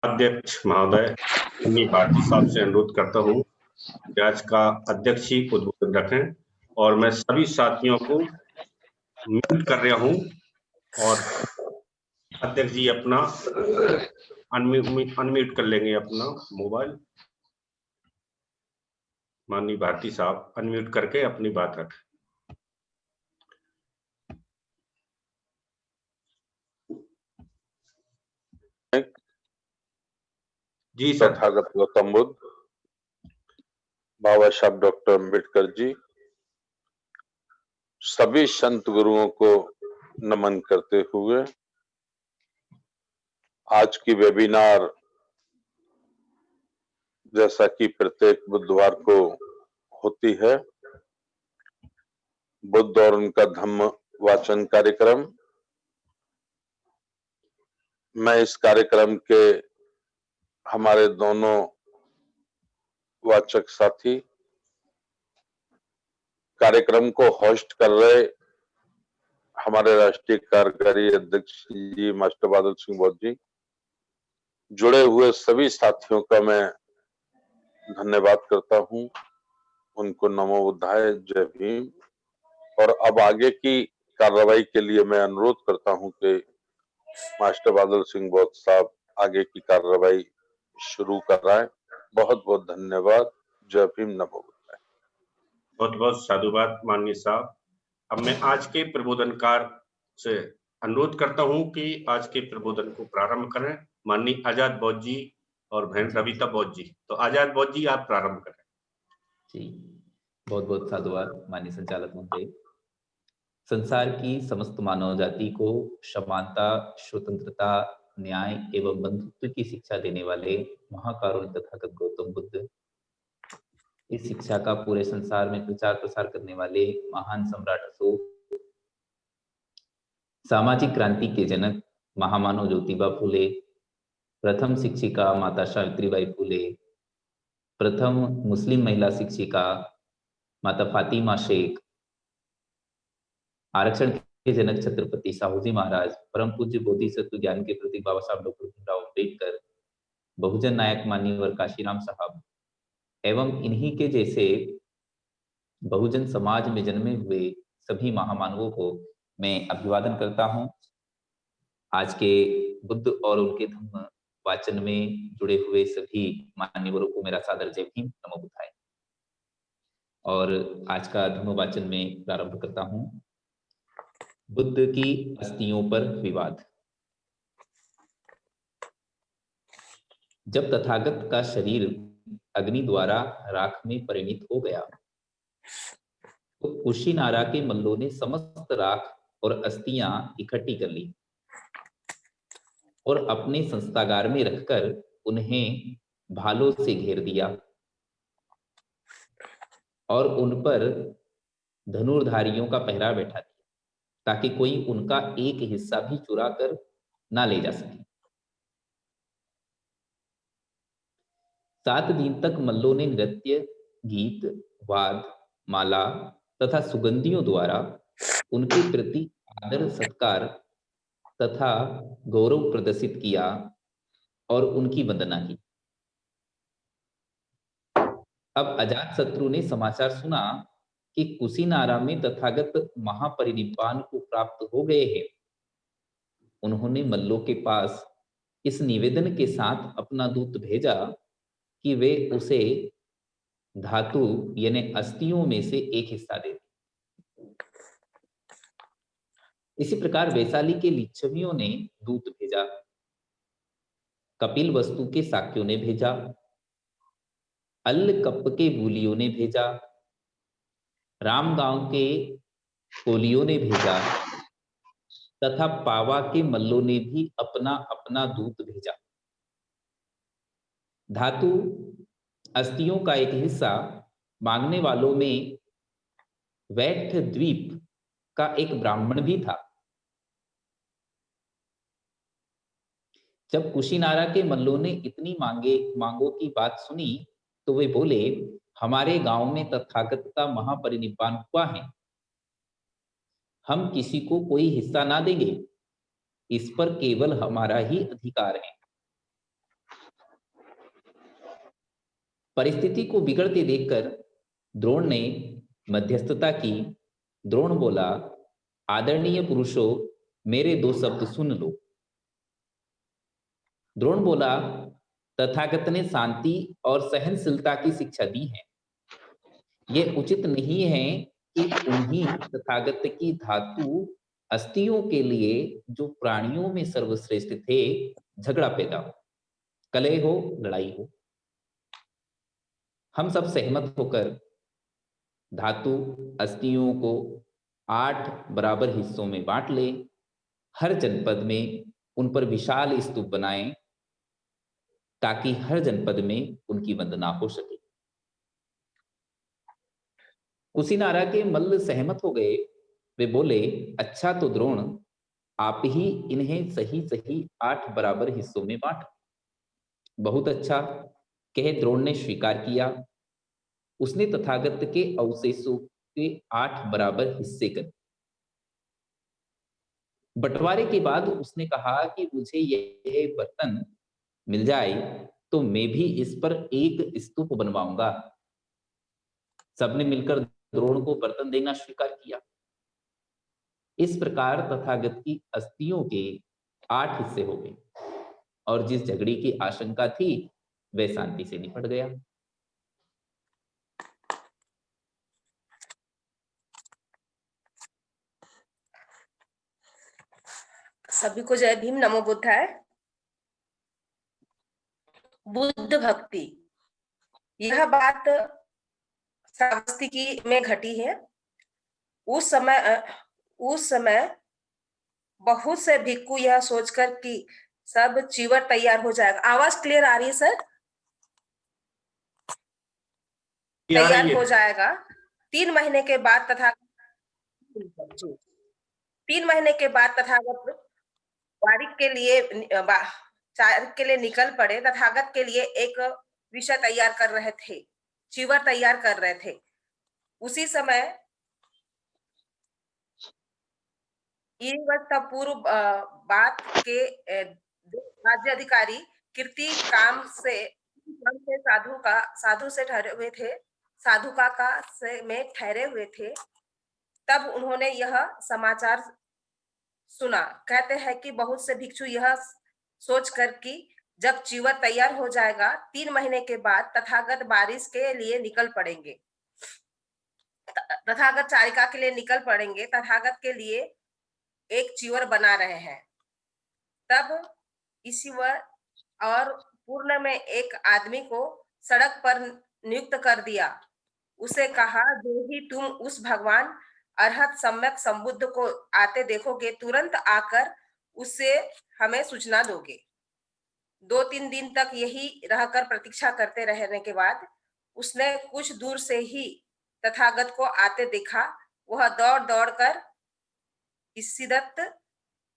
अध्यक्ष महोदय, अन्य भारती साहब से अनुरोध करता हूँ कि आज का अध्यक्ष ही उद्बोधन रखें और मैं सभी साथियों को म्यूट कर रहा हूँ और अध्यक्ष जी अपना अनम्यूट कर लेंगे अपना मोबाइल। माननीय भारती साहब अनम्यूट करके अपनी बात रखें। जी सर। तथागत गौतम बुद्ध, बाबा साहब डॉक्टर अम्बेडकर जी, सभी संत गुरुओं को नमन करते हुए आज की वेबिनार, जैसा कि प्रत्येक बुधवार को होती है, बुद्ध और उनका धम्म वाचन कार्यक्रम, मैं इस कार्यक्रम के हमारे दोनों वाचक साथी कार्यक्रम को होस्ट कर रहे हमारे राष्ट्रीय कार्यकारी अध्यक्ष जी मास्टर बादल सिंह बौद्ध जी, जुड़े हुए सभी साथियों का मैं धन्यवाद करता हूं। उनको नमो बुद्धाय, जय भीम। और अब आगे की कार्रवाई के लिए मैं अनुरोध करता हूं कि मास्टर बादल सिंह बौद्ध साहब आगे की कार्रवाई शुरू कराएं। बहुत बहुत धन्यवाद। जय भीम, नमो बुद्धाय। बहुत बहुत साधुवाद माननीय साहब। अब मैं आज के प्रबोधनकार से अनुरोध करता हूं कि आज के प्रबोधन को प्रारंभ करें। माननीय आजाद बौद्ध जी और बहन रविता बौद्ध जी। तो आजाद बौद्ध जी आप प्रारंभ करें। जी, बहुत बहुत साधुवाद माननीय संचालक महोदय। संसार की समस्त मानव जाति को समानता, स्वतंत्रता, न्याय एवं बंधुत्व की शिक्षा देने वाले महाकारुण्य तथागत गौतम बुद्ध, इस शिक्षा का पूरे संसार में प्रचार प्रसार करने वाले महान सम्राट अशोक, सामाजिक क्रांति के जनक महामानव ज्योतिबा फूले, प्रथम शिक्षिका माता सावित्रीबाई फूले, प्रथम मुस्लिम महिला शिक्षिका माता फातिमा शेख, आरक्षण के जनक छत्रपति साहूजी महाराज, परम पूज्य बोधिसत्व ज्ञान के प्रतीक बाबा साहब डॉक्टर भीमराव अम्बेडकर, बहुजन नायक मान्यवर काशीराम साहब एवं इन्हीं के जैसे बहुजन समाज में जन्मे हुए सभी महामानवों को मैं अभिवादन करता हूं। आज के बुद्ध और उनके धम्म वाचन में जुड़े हुए सभी मान्यवरों को मेरा सादर जय भीम, नमो बुद्धाय। और आज का धम्म वाचन में प्रारंभ करता हूं। बुद्ध की अस्थियों पर विवाद। जब तथागत का शरीर अग्नि द्वारा राख में परिणित हो गया तो कुशीनारा के मल्लों ने समस्त राख और अस्थियां इकट्ठी कर ली और अपने संस्थागार में रखकर उन्हें भालों से घेर दिया और उन पर धनुर्धारियों का पहरा बैठा दिया ताकि कोई उनका एक हिस्सा भी चुरा कर ना ले जा सके। 7 दिन तक मल्लों ने नृत्य, गीत, वाद, माला तथा सुगंधियों द्वारा उनके प्रति आदर सत्कार तथा गौरव प्रदर्शित किया और उनकी वंदना की। अब अजातशत्रु ने समाचार सुना कि कुशीनारा में तथागत महापरिनिब्बान को प्राप्त हो गए हैं। उन्होंने मल्लों के पास इस निवेदन के साथ अपना दूत भेजा कि वे उसे धातु यानी अस्थियों में से एक हिस्सा दे। इसी प्रकार वैशाली के लिच्छवियों ने दूत भेजा, कपिल वस्तु के साक्यों ने भेजा, अल्लकप्प के बूलियों ने भेजा, रामगांव के कोलियों ने भेजा तथा पावा के मल्लों ने भी अपना अपना दूत भेजा। धातु अस्थियों का एक हिस्सा मांगने वालों में वैठ द्वीप का एक ब्राह्मण भी था। जब कुशीनारा के मल्लों ने इतनी मांगों की बात सुनी तो वे बोले, हमारे गांव में तथागत का महापरिनिब्बान हुआ है, हम किसी को कोई हिस्सा ना देंगे, इस पर केवल हमारा ही अधिकार है। परिस्थिति को बिगड़ते देखकर द्रोण ने मध्यस्थता की। द्रोण बोला, आदरणीय पुरुषों, मेरे 2 शब्द सुन लो। द्रोण बोला, तथागत ने शांति और सहनशीलता की शिक्षा दी है। यह उचित नहीं है कि उन्हीं तथागत की धातु अस्थियों के लिए, जो प्राणियों में सर्वश्रेष्ठ थे, झगड़ा पैदा हो, कलह हो, लड़ाई हो। हम सब सहमत होकर धातु अस्थियों को 8 बराबर हिस्सों में बांट ले। हर जनपद में उन पर विशाल स्तूप बनाएं, ताकि हर जनपद में उनकी वंदना हो सके। कुशीनारा के मल्ल सहमत हो गए। वे बोले, अच्छा तो द्रोण, आप ही इन्हें सही सही 8 बराबर हिस्सों में बांट। बहुत अच्छा, कहे द्रोण ने स्वीकार किया। उसने तथागत के अवशेषों के 8 बराबर हिस्से कर। बंटवारे के बाद उसने कहा कि मुझे यह बर्तन मिल जाए तो मैं भी इस पर एक स्तूप बनवाऊंगा। सबने मिलकर द्रोण को बर्तन देना स्वीकार किया। इस प्रकार तथागत की अस्थियों के 8 हिस्से हो गए और जिस झगड़े की आशंका थी वह शांति से निपट गया। सभी को जय भीम, नमो बुद्धाय। बुद्ध भक्ति, यह बात श्रावस्ती में घटी है। उस समय बहुत से भिक्खु यह सोचकर कि सब चीवर तैयार हो जाएगा। आवाज क्लियर आ रही है सर? तैयार हो जाएगा। 3 महीने के बाद तथागत वारिक के लिए निकल पड़े। तथागत के लिए एक विषय तैयार कर रहे थे, चीवर तैयार कर रहे थे। उसी समय पूर्व बात के राज्य अधिकारी कीर्ति काम से साधु से ठहरे हुए थे, में ठहरे हुए थे। तब उन्होंने यह समाचार सुना। कहते हैं कि बहुत से भिक्षु यह सोचकर कि जब चीवर तैयार हो जाएगा 3 महीने के बाद तथागत बारिश के लिए निकल पड़ेंगे, तथागत चारिका के लिए निकल पड़ेंगे, तथागत के लिए एक चीवर बना रहे हैं। तब ईश्वर और पूर्ण में एक आदमी को सड़क पर नियुक्त कर दिया। उसे कहा, जो ही तुम उस भगवान अरहत सम्यक संबुद्ध को आते देखोगे, तुरंत आकर उससे हमें सूचना दोगे। 2-3 दिन तक यही रहकर प्रतीक्षा करते रहने के बाद उसने कुछ दूर से ही तथागत को आते देखा। वह दौड़ दौड़ कर इसिदत्त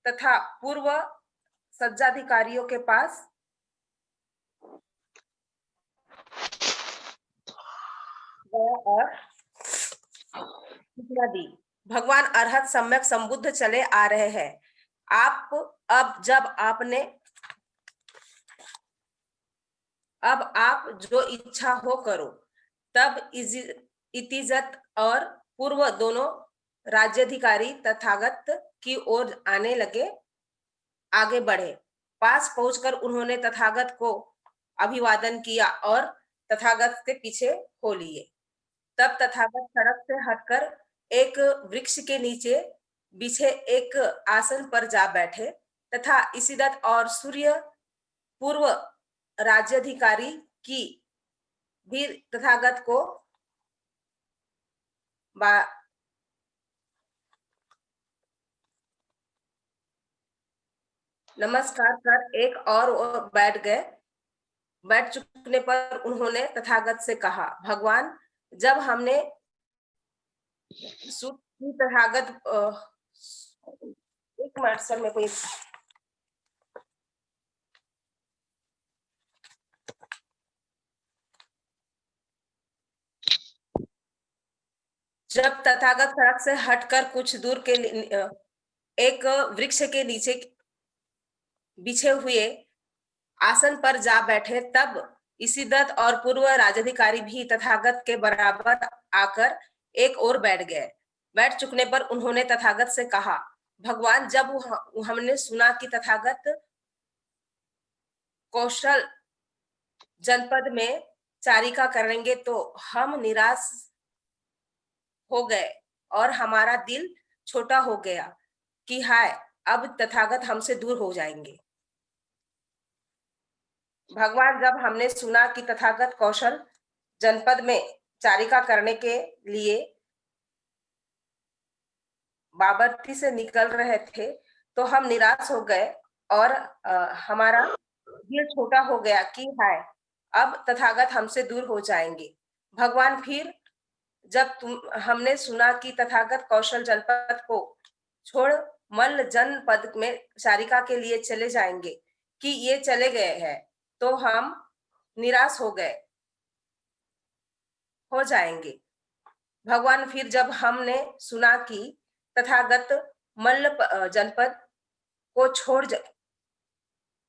तथा पूर्व सज्जाधिकारियों के पास गया और सूचना दी, भगवान अरहत सम्यक संबुद्ध चले आ रहे हैं। अब आप जो इच्छा हो करो। तब इतिजत और पूर्व दोनों राज्याधिकारी तथागत की ओर आने लगे, आगे बढ़े। पास पहुंचकर उन्होंने तथागत को अभिवादन किया और तथागत के पीछे हो लिए। तब तथागत सड़क से हटकर एक वृक्ष के नीचे बिछे एक आसन पर जा बैठे तथा इसिदत्त और सूर्य पूर्व राज्याधिकारी की भी तथागत को नमस्कार कर एक और बैठ गए। बैठ चुकने पर उन्होंने तथागत से कहा, भगवान, जब हमने तथागत एक मिनट सर, में कोई जब तथागत सड़क से हटकर कुछ दूर के एक वृक्ष के नीचे बिछे हुए आसन पर जा बैठे, तब इसीदत्त और पूर्व राजाधिकारी भी तथागत के बराबर आकर एक ओर बैठ गए। बैठ चुकने पर उन्होंने तथागत से कहा, भगवान, जब हमने सुना कि तथागत कौशल जनपद में चारिका करेंगे तो हम निराश हो गए और हमारा दिल छोटा हो गया कि हाय, अब तथागत हमसे दूर हो जाएंगे। भगवान, जब हमने सुना कि तथागत कौशल जनपद में चारिका करने के लिए बाबरती से निकल रहे थे तो हम निराश हो गए और हमारा दिल छोटा हो गया कि हाय, अब तथागत हमसे दूर हो जाएंगे। भगवान, फिर जब हमने सुना कि तथागत कौशल जनपद को छोड़ मल्ल जनपद में चारिका के लिए चले जाएंगे कि ये चले गए हैं तो हम निराश हो जाएंगे। भगवान, फिर जब हमने सुना कि तथागत मल्ल जनपद को छोड़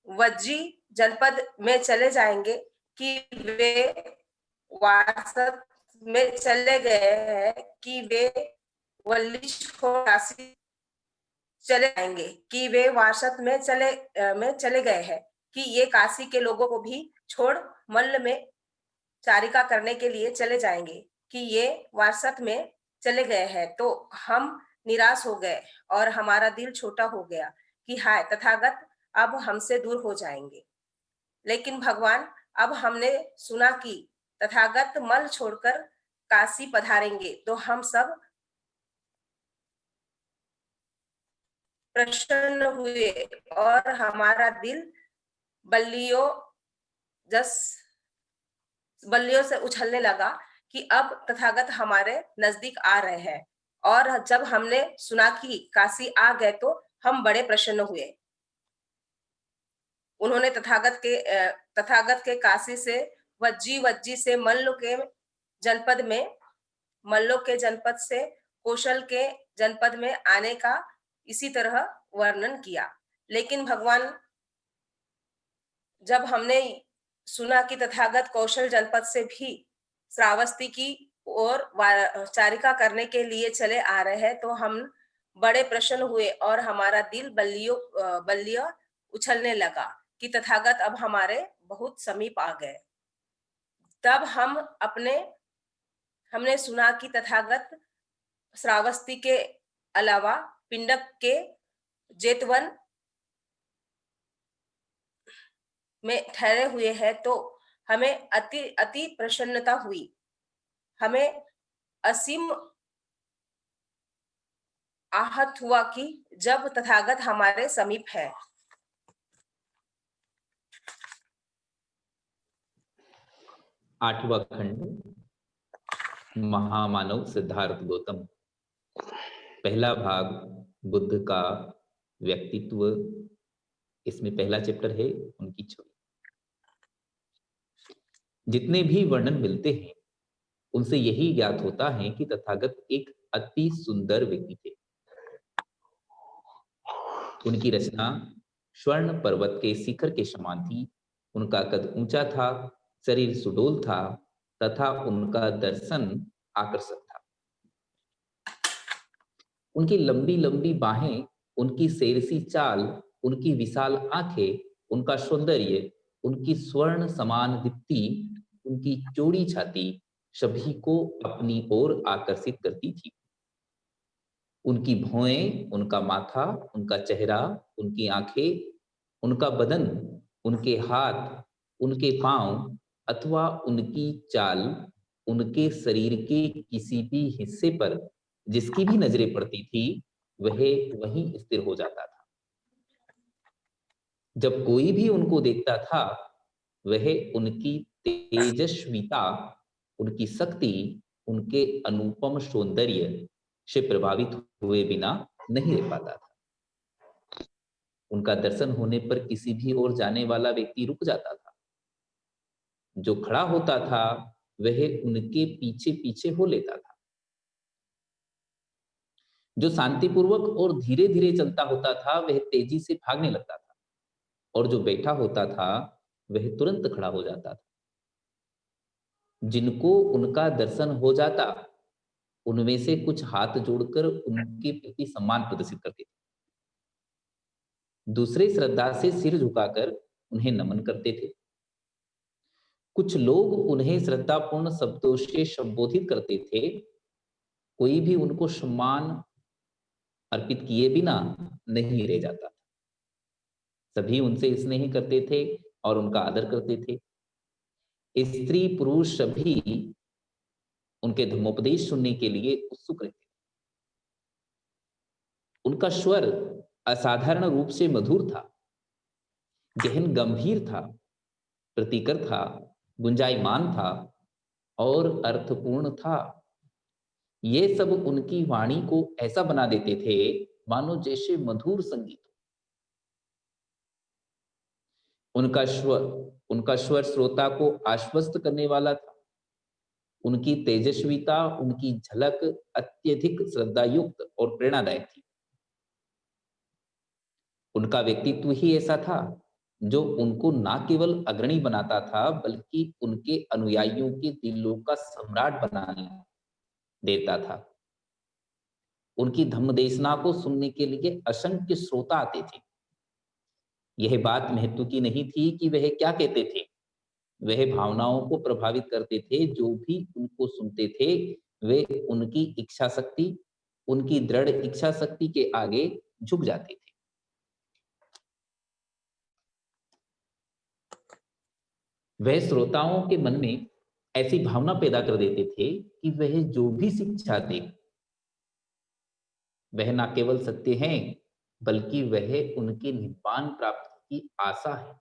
वज्जी जनपद में चले जाएंगे कि वे वासत में चले गए हैं कि वे वल्ली छोड़ काशी चले जाएंगे कि वे वासत में चले गए हैं कि ये काशी के लोगों को भी छोड़ मल्ल में चारिका करने के लिए चले जाएंगे कि ये वासत में चले गए हैं तो हम निराश हो गए और हमारा दिल छोटा हो गया कि हाय, तथागत अब हमसे दूर हो जाएंगे। लेकिन भगवान, अब हमने सुना कि तथागत मल छोड़कर काशी पधारेंगे तो हम सब प्रसन्न हुए और हमारा दिल बल्लियों से उछलने लगा कि अब तथागत हमारे नजदीक आ रहे हैं। और जब हमने सुना कि काशी आ गए तो हम बड़े प्रसन्न हुए। उन्होंने तथागत के काशी से वज्जी से मल्ल के जनपद से कौशल के जनपद में आने का इसी तरह वर्णन किया। लेकिन भगवान, जब हमने सुना कि तथागत कौशल जनपद से भी श्रावस्ती की ओर चारिका करने के लिए चले आ रहे हैं तो हम बड़े प्रसन्न हुए और हमारा दिल बल्लियां उछलने लगा कि तथागत अब हमारे बहुत समीप आ गए। तब हमने सुना कि तथागत श्रावस्ती के अलावा पिंडक के जेतवन में ठहरे हुए हैं तो हमें अति प्रसन्नता हुई। हमें असीम आहत हुआ कि जब तथागत हमारे समीप है। आठवां खंड, महामानव सिद्धार्थ गौतम। पहला भाग, बुद्ध का व्यक्तित्व। इसमें पहला चैप्टर है उनकी छवि। जितने भी वर्णन मिलते हैं उनसे यही ज्ञात होता है कि तथागत एक अति सुंदर व्यक्ति थे। उनकी रचना स्वर्ण पर्वत के शिखर के समान थी। उनका कद ऊंचा था, शरीर सुडौल था तथा उनका दर्शन आकर्षक था। उनकी लंबी लंबी बाहें, उनकी शेरसी चाल, उनकी विशाल आंखें, उनका सौंदर्य, उनकी स्वर्ण समान दीप्ति, उनकी चौड़ी छाती सभी को अपनी ओर आकर्षित करती थी। उनकी भौहें, उनका माथा, उनका चेहरा, उनकी आंखें, उनका बदन, उनके हाथ, उनके पांव अथवा उनकी चाल, उनके शरीर के किसी भी हिस्से पर जिसकी भी नजरें पड़ती थी वह वहीं स्थिर हो जाता था। जब कोई भी उनको देखता था वह उनकी तेजस्विता, उनकी शक्ति, उनके अनुपम सौंदर्य से प्रभावित हुए बिना नहीं रह पाता था। उनका दर्शन होने पर किसी भी ओर जाने वाला व्यक्ति रुक जाता था। जो खड़ा होता था वह उनके पीछे पीछे हो लेता था। जो शांतिपूर्वक और धीरे धीरे चलता होता था वह तेजी से भागने लगता था और जो बैठा होता था वह तुरंत खड़ा हो जाता था। जिनको उनका दर्शन हो जाता उनमें से कुछ हाथ जोड़कर उनके प्रति सम्मान प्रदर्शित करते थे, दूसरे श्रद्धा से सिर झुकाकर उन्हें नमन करते थे। कुछ लोग उन्हें श्रद्धापूर्ण शब्दों से संबोधित करते थे, कोई भी उनको सम्मान अर्पित किए बिना नहीं रह जाता था। सभी उनसे स्नेह करते थे और उनका आदर करते थे। स्त्री पुरुष सभी उनके धर्मोपदेश सुनने के लिए उत्सुक रहते थे। उनका स्वर असाधारण रूप से मधुर था, गहन गंभीर था, प्रतिकर था, गुंजायमान था और अर्थपूर्ण था। ये सब उनकी वाणी को ऐसा बना देते थे मानो जैसे मधुर संगीत। उनका स्वर श्रोता को आश्वस्त करने वाला था। उनकी तेजस्विता, उनकी झलक अत्यधिक श्रद्धायुक्त और प्रेरणादायक थी। उनका व्यक्तित्व ही ऐसा था जो उनको न केवल अग्रणी बनाता था बल्कि उनके अनुयायियों के दिलों का सम्राट बनाने देता था। उनकी धम्मदेशना को सुनने के लिए असंख्य श्रोता आते थे। यह बात महत्व की नहीं थी कि वह क्या कहते थे, वह भावनाओं को प्रभावित करते थे। जो भी उनको सुनते थे वे उनकी इच्छा शक्ति, उनकी दृढ़ इच्छा शक्ति के आगे झुक जाते थे। वह श्रोताओं के मन में ऐसी भावना पैदा कर देते थे कि वह जो भी शिक्षा दे वह न केवल सत्य है बल्कि वह उनके निर्वाण प्राप्ति की आशा है।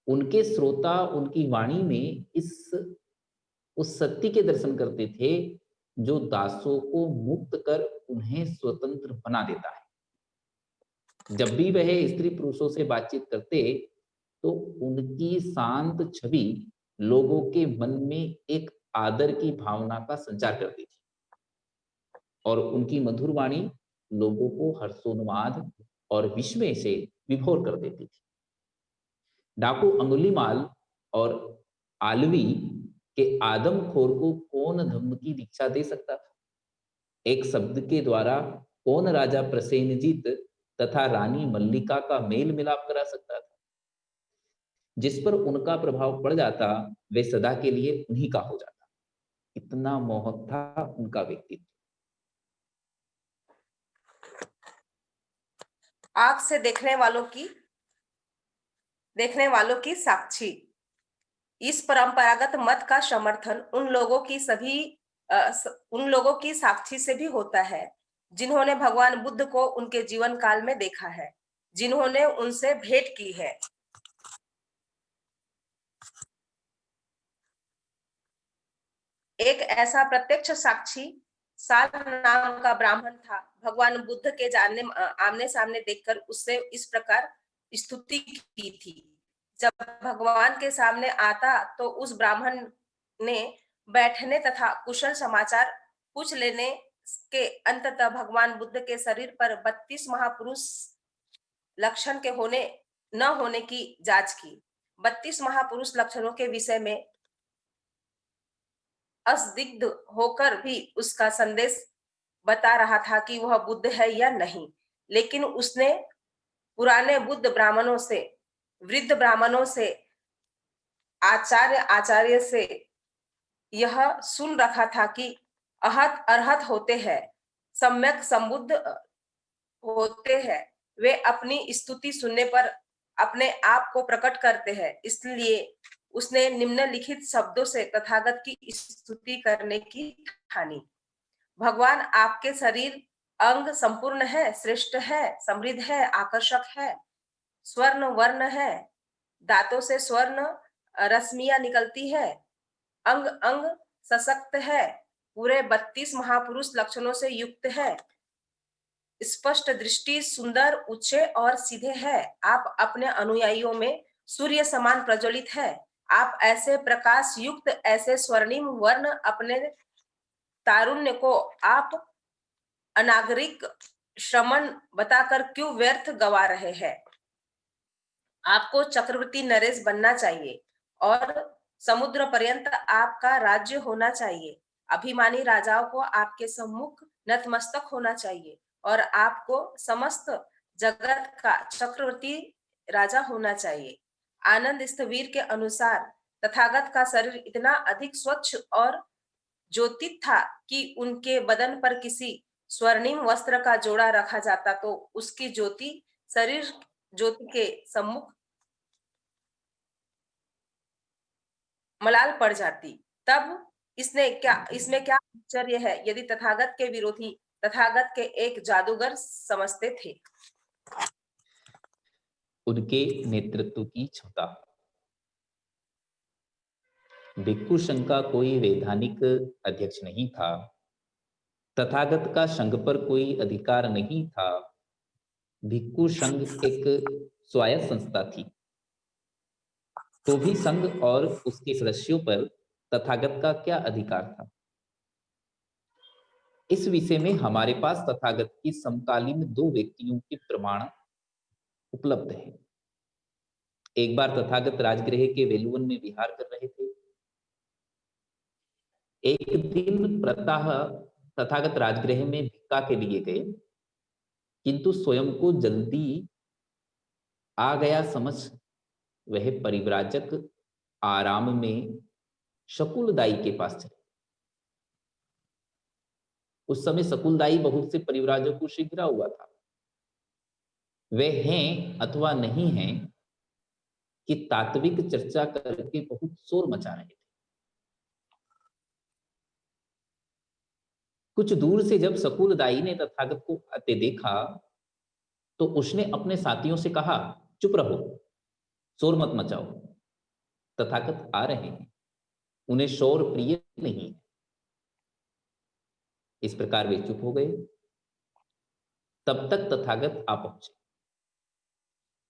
उनके श्रोता उनकी वाणी में उस सत्य के दर्शन करते थे जो दासों को मुक्त कर उन्हें स्वतंत्र बना देता है। जब भी वह स्त्री पुरुषों से बातचीत करते तो उनकी शांत छवि लोगों के मन में एक आदर की भावना का संचार करती थी और उनकी मधुर वाणी लोगों को हर्षोन्माद और विस्मय से विभोर कर देती थी। डाकू अंगुलीमाल और आलवी के आदमखोर को कौन धम्म की दीक्षा दे सकता था? एक शब्द के द्वारा कौन राजा प्रसेनजीत तथा रानी मल्लिका का मेल मिलाप करा सकता था? जिस पर उनका प्रभाव पड़ जाता वे सदा के लिए उन्हीं का हो जाता। इतना मोहक था उनका व्यक्तित्व। आंख से देखने वालों की साक्षी। इस परंपरागत मत का समर्थन उन लोगों की साक्षी से भी होता है जिन्होंने भगवान बुद्ध को उनके जीवन काल में देखा है, जिन्होंने उनसे भेंट की है। एक ऐसा प्रत्यक्ष साक्षी साल नाम का ब्राह्मण था। भगवान बुद्ध के आमने सामने देखकर उससे इस प्रकार स्तुति की थी। जब भगवान के सामने आता तो उस ब्राह्मण ने बैठने तथा कुशल समाचार पूछ लेने के अंततः भगवान बुद्ध के शरीर पर 32 महापुरुष लक्षण के होने न होने की जांच की। 32 महापुरुष लक्षणों के विषय में असदिग्ध होकर भी उसका संदेश बता रहा था कि वह बुद्ध है या नहीं, लेकिन उसने पुराने वृद्ध ब्राह्मणों से आचार्य से यह सुन रखा था कि अरहत होते हैं, सम्यक संबुद्ध होते हैं, वे अपनी स्तुति सुनने पर अपने आप को प्रकट करते हैं। इसलिए उसने निम्नलिखित शब्दों से तथागत की स्तुति करने की ठानी। भगवान, आपके शरीर अंग संपूर्ण है, श्रेष्ठ है, समृद्ध है, आकर्षक है, स्वर्ण वर्ण है, दांतों से स्वर्ण रश्मियां निकलती है, अंग अंग सशक्त है, पूरे 32 महापुरुष लक्षणों से युक्त है, स्पष्ट दृष्टि, सुंदर, ऊंचे और सीधे है। आप अपने अनुयायियों में सूर्य समान प्रज्वलित है। आप ऐसे प्रकाश युक्त, ऐसे स्वर्णिम वर्ण अपने तारुण्य को आप अनागरिक श्रमण बताकर क्यों व्यर्थ गवा रहे हैं? आपको चक्रवर्ती नरेश बनना चाहिए और समुद्र पर्यंत आपका राज्य होना चाहिए। अभिमानी राजाओं को आपके सम्मुख नतमस्तक होना चाहिए और आपको समस्त जगत का चक्रवर्ती राजा होना चाहिए। आनंद स्थवीर के अनुसार तथागत का शरीर इतना अधिक स्वच्छ और ज्योतित था कि उनके बदन पर किसी स्वर्णिम वस्त्र का जोड़ा रखा जाता तो उसकी ज्योति शरीर ज्योति के सम्मुख मलाल पड़ जाती। तब इसमें क्या आश्चर्य है यदि तथागत के विरोधी तथागत के एक जादूगर समझते थे। उनके नेतृत्व की क्षमता। भिक्षु संघ का कोई वैधानिक अध्यक्ष नहीं था, तथागत का संघ पर कोई अधिकार नहीं था। भिक्षु संघ एक स्वायत्त संस्था थी, तो भी संघ और उसके सदस्यों पर तथागत का क्या अधिकार था? इस विषय में हमारे पास तथागत की समकालीन दो व्यक्तियों के प्रमाण उपलब्ध हैं। एक बार तथागत राजगृह के वेलुवन में विहार कर रहे थे। एक दिन प्रातः तथागत राजगृह में भिक्षा के लिए गए, किंतु स्वयं को जल्दी आ गया समझ वह परिव्राजक आराम में शकुलदाई के पास चले। उस समय शकुलदाई बहुत से परिव्राजकों से घिरा हुआ था। वे हैं अथवा नहीं हैं कि तात्विक चर्चा करके बहुत शोर मचा रहे थे। कुछ दूर से जब शकुलदाई ने तथागत को आते देखा तो उसने अपने साथियों से कहा, चुप रहो, शोर मत मचाओ, तथागत आ रहे हैं, उन्हें शोर प्रिय नहीं है। इस प्रकार वे चुप हो गए। तब तक तथागत आ पहुंचे।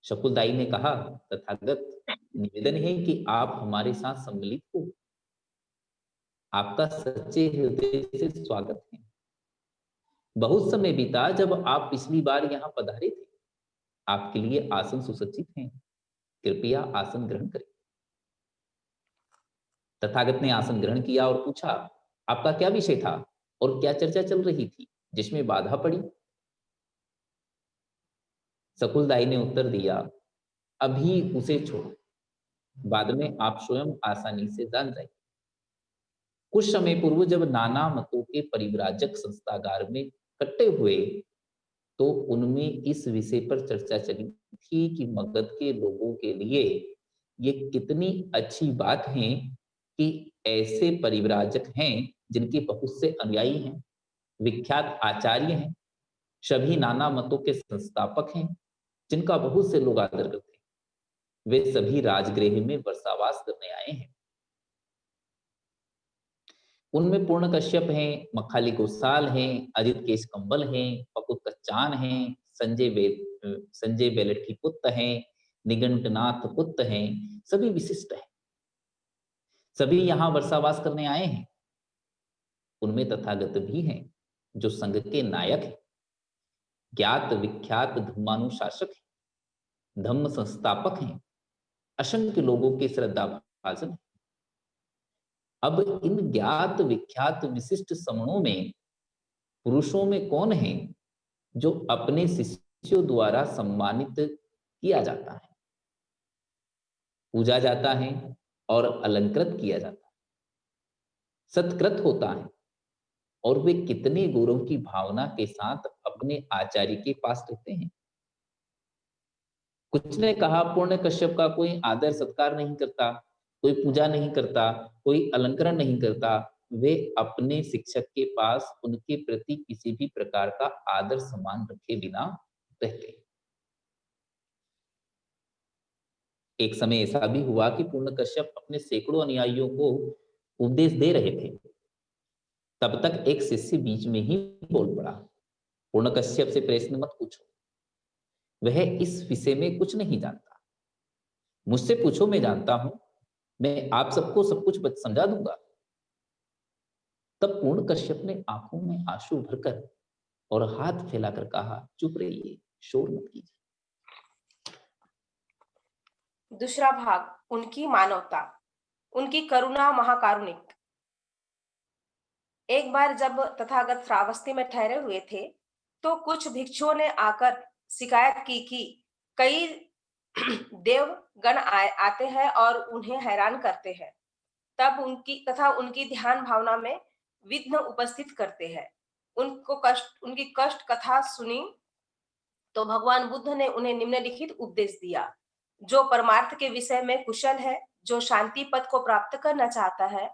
शकुलदाई ने कहा, तथागत, निवेदन है कि आप हमारे साथ सम्मिलित हो। आपका सच्चे हृदय से स्वागत है। बहुत समय बीता जब आप पिछली बार यहाँ पधारे थे। आपके लिए आसन सुसज्जित हैं, कृपया आसन ग्रहण करें। तथागत ने आसन ग्रहण किया और पूछा, आपका क्या विषय था और क्या चर्चा चल रही थी जिसमें बाधा पड़ी? शकुलदाई ने उत्तर दिया, अभी उसे छोड़ो, बाद में आप स्वयं आसानी से जान जाएंगे। कुछ समय पूर्व जब नाना मतों के परिव्राजक संस्थागार में इकट्ठे हुए तो उनमें इस विषय पर चर्चा चली थी कि मगध के लोगों के लिए ये कितनी अच्छी बात है कि ऐसे परिव्राजक हैं जिनके बहुत से अनुयायी हैं, विख्यात आचार्य हैं, सभी नाना मतों के संस्थापक हैं, जिनका बहुत से लोग आदर करते हैं। वे सभी राजगृह में वर्षावास करने आए हैं। उनमें पूर्ण कश्यप हैं, मखाली गोसाल हैं, अजित केश कंबल हैं, पकुत कच्चान हैं, संजय बेलठी पुत्र हैं, निगंटनाथ पुत्र हैं, सभी विशिष्ट हैं। सभी यहाँ वर्षावास करने आए हैं। उनमें तथागत भी हैं जो संघ के नायक हैं, ज्ञात विख्यात धर्मानुशासक हैं, धम्म संस्थापक हैं, असंख्य लोगों के श्रद्धा भाजन हैं। अब इन ज्ञात विख्यात विशिष्ट समणों में पुरुषों में कौन है जो अपने शिष्यों द्वारा सम्मानित किया जाता है, पूजा जाता है और अलंकृत किया जाता है, सत्कृत होता है, और वे कितने गौरव की भावना के साथ अपने आचार्य के पास रहते हैं? कुछ ने कहा, पूर्ण कश्यप का कोई आदर सत्कार नहीं करता, कोई पूजा नहीं करता, कोई अलंकरण नहीं करता। वे अपने शिक्षक के पास उनके प्रति किसी भी प्रकार का आदर सम्मान रखे बिना रहते। एक समय ऐसा भी हुआ कि पूर्ण कश्यप अपने सैकड़ों अनुयायियों को उपदेश दे रहे थे। तब तक एक शिष्य बीच में ही बोल पड़ा, पूर्ण कश्यप से प्रश्न मत पूछो, वह इस विषय में कुछ नहीं जानता। मुझसे पूछो, मैं जानता हूं, मैं आप सबको सब कुछ समझा दूंगा। तब पूर्ण कश्यप ने आंखों में आंसू भरकर और हाथ फैलाकर कहा, चुप रहिए, शोर मत कीजिए। दूसरा भाग, उनकी मानवता। उनकी करुणा महाकारुणिक। एक बार जब तथागत श्रावस्ती में ठहरे हुए थे तो कुछ भिक्षुओं ने आकर शिकायत की कि कई देवगण आते हैं और उन्हें हैरान करते हैं, तब उनकी ध्यान भावना में विघ्न उपस्थित करते हैं। उनकी कष्ट कथा सुनी तो भगवान बुद्ध ने उन्हें निम्नलिखित उपदेश दिया। जो परमार्थ के विषय में कुशल है, जो शांति पद को प्राप्त करना चाहता है,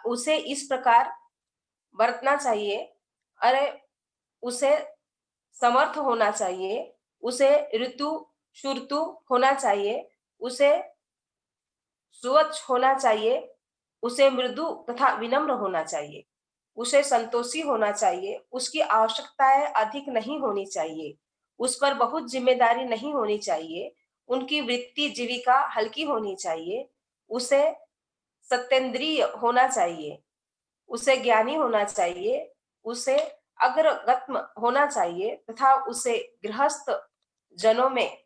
उसे इस प्रकार बरतना चाहिए। अरे उसे समर्थ होना चाहिए, उसे ऋतु शुर्तु होना चाहिए, उसे सुवच्छ होना चाहिए, उसे मृदु तथा विनम्र होना चाहिए, उसे संतोषी होना चाहिए, उसकी आवश्यकताएं अधिक नहीं होनी चाहिए, उस पर बहुत जिम्मेदारी नहीं होनी चाहिए, उनकी वृत्ति जीविका हल्की होनी चाहिए, उसे सत्येंद्रिय होना चाहिए, उसे ज्ञानी होना चाहिए, उसे अग्रगत्म होना चाहिए तथा उसे गृहस्थ जनों में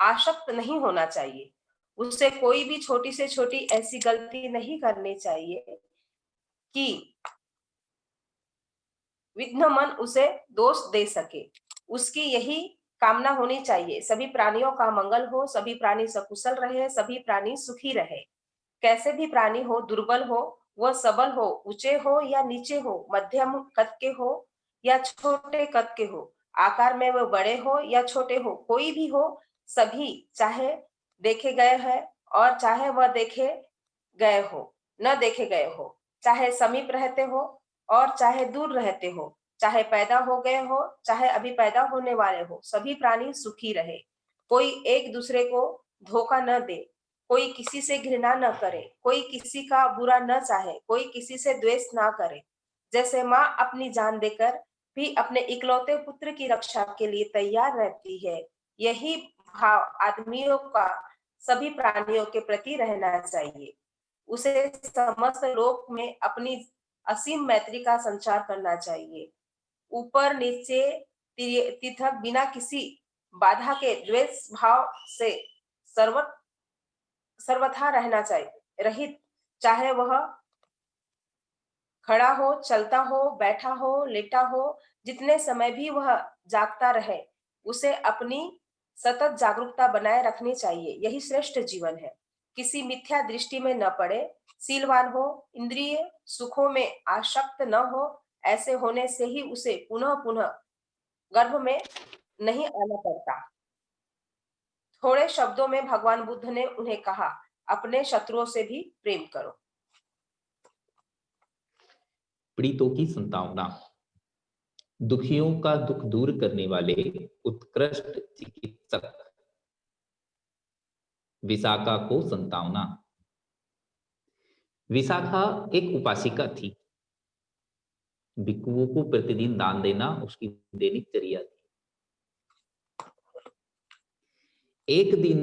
आसक्त नहीं होना चाहिए। उसे कोई भी छोटी से छोटी ऐसी गलती नहीं करनी चाहिए कि विघ्न मन उसे दोष दे सके। उसकी यही कामना होनी चाहिए, सभी प्राणियों का मंगल हो, सभी प्राणी सकुशल रहे, सभी प्राणी सुखी रहे। कैसे भी प्राणी हो, दुर्बल हो, वह सबल हो, ऊंचे हो या नीचे हो, मध्यम कद के हो या छोटे कद के हो, आकार में वह बड़े हो या छोटे हो, कोई भी हो, सभी चाहे देखे गए हैं और चाहे वह देखे गए हो, न देखे गए हो, चाहे समीप रहते हो और चाहे दूर रहते हो, चाहे पैदा हो गए हो, चाहे अभी पैदा होने वाले हो, सभी प्राणी सुखी रहे। कोई एक दूसरे को धोखा न दे, कोई किसी से घृणा न करे, कोई किसी का बुरा न चाहे, कोई किसी से द्वेष ना करे। जैसे माँ अपनी जान देकर भी अपने इकलौते पुत्र की रक्षा के लिए तैयार रहती है, यही भाव आदमियों का सभी प्राणियों के प्रति रहना चाहिए। उसे समस्त लोक में अपनी असीम मैत्री का संचार करना चाहिए। ऊपर नीचे तिथक बिना किसी बाधा के द्वेष भाव से सर्वथा रहना चाहिए, रहित, चाहे वह खड़ा हो, चलता हो, बैठा हो, लेटा हो, जितने समय भी वह जागता रहे, उसे अपनी सतत जागरूकता बनाए रखनी चाहिए। यही श्रेष्ठ जीवन है। किसी मिथ्या दृष्टि में न पड़े, शीलवान हो, इंद्रिय सुखों में आसक्त न हो। ऐसे होने से ही उसे पुनः पुनः गर्भ में नहीं आना पड़ता। थोड़े शब्दों में भगवान बुद्ध ने उन्हें कहा, अपने शत्रुओं से भी प्रेम करो। पीड़ितों की संतावना। दुखियों का दुख दूर करने वाले उत्कृष्ट चिकित्सक। विशाखा को संतावना। विशाखा एक उपासिका थी। भिक्षुओं को प्रतिदिन दान देना उसकी दैनिक चर्या थी। एक दिन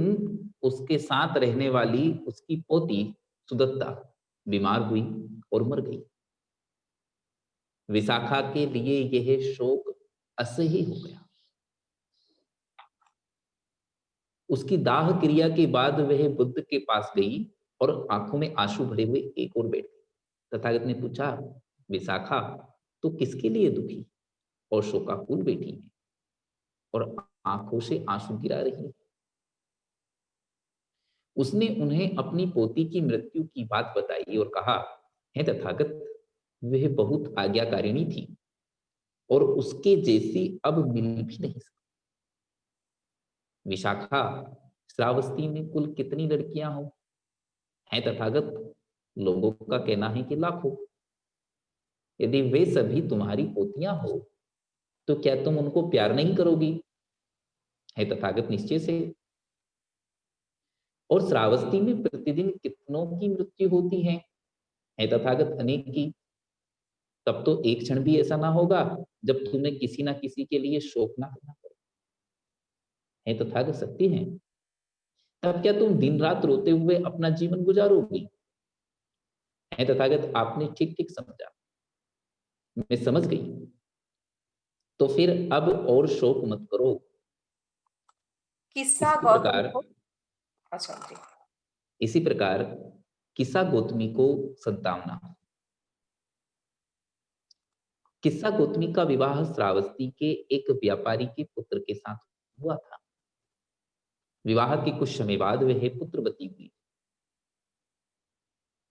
उसके साथ रहने वाली उसकी पोती सुदत्ता बीमार हुई और मर गई। विशाखा के लिए यह शोक असह्य हो गया। उसकी दाह क्रिया के बाद वह बुद्ध के पास गई और आंखों में आंसू भरे हुए एक और बैठ गई। तथागत ने पूछा, विशाखा, तो किसके लिए दुखी और शोकाकुल बैठी है और आंखों से आंसू गिरा रही है? उसने उन्हें अपनी पोती की मृत्यु की बात बताई और कहा, हे तथागत, वह बहुत आज्ञाकारिणी थी और उसके जैसी अब मिल भी नहीं सकती। विशाखा, श्रावस्ती में कुल कितनी लड़कियां हो? हैं तथागत, लोगों का कहना है कि लाखों। यदि वे सभी तुम्हारी पोतियां हो तो क्या तुम उनको प्यार नहीं करोगी? है तथागत, निश्चय से। और श्रावस्ती में प्रतिदिन कितनों की मृत्यु होती है तथागत? अनेक की। तब तो एक क्षण भी ऐसा ना होगा जब तुम्हें किसी ना किसी के लिए शोक ना करना पड़े। है तथागत, सत्य है। तब क्या तुम दिन रात रोते हुए अपना जीवन गुजारोगी? है तथागत, आपने ठीक ठीक समझा, मैं समझ गई। तो फिर अब और शोक मत करो। किस्सा इसी गौतम प्रकार को अच्छा जी। इसी प्रकार किस्सा गौतमी को संतावना। किस्सा गौतमी का विवाह श्रावस्ती के एक व्यापारी के पुत्र के साथ हुआ था। विवाह के कुछ समय बाद वह पुत्रवती हुई,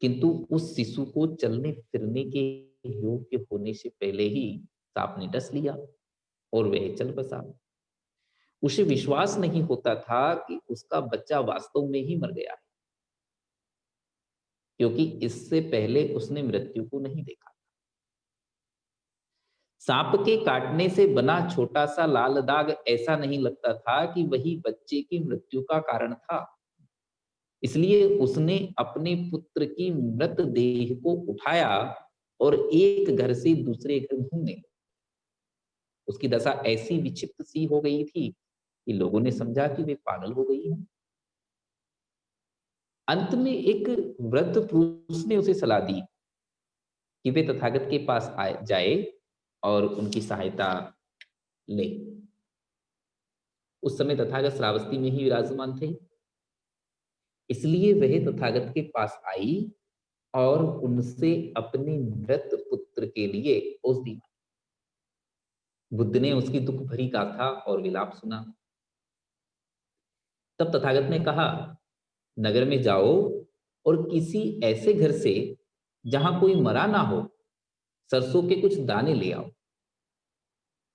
किंतु उस शिशु को चलने फिरने के योग्य होने से पहले ही सांप ने डस लिया और वह चल बसा। उसे विश्वास नहीं होता था कि उसका बच्चा वास्तव में ही मर गया है, क्योंकि इससे पहले उसने मृत्यु को नहीं देखा। सांप के काटने से बना छोटा सा लाल दाग ऐसा नहीं लगता था कि वही बच्चे की मृत्यु का कारण था। इसलिए उसने अपने पुत्र की मृत देह को उठाया और एक घर से दूसरे घर घूमने लगा। उसकी दशा ऐसी विक्षिप्त सी हो गई थी कि लोगों ने समझा कि वे पागल हो गई है। अंत में एक वृद्ध पुरुष ने उसे सलाह दी कि वे तथागत के पास जाए और उनकी सहायता ले। उस समय तथागत श्रावस्ती में ही विराजमान थे, इसलिए वह तथागत के पास आई और उनसे अपने मृत पुत्र के लिए औषधि मांगी। बुद्ध ने उसकी दुख भरी गाथा और विलाप सुना। तब तथागत ने कहा, नगर में जाओ और किसी ऐसे घर से जहां कोई मरा ना हो सरसों के कुछ दाने ले आओ,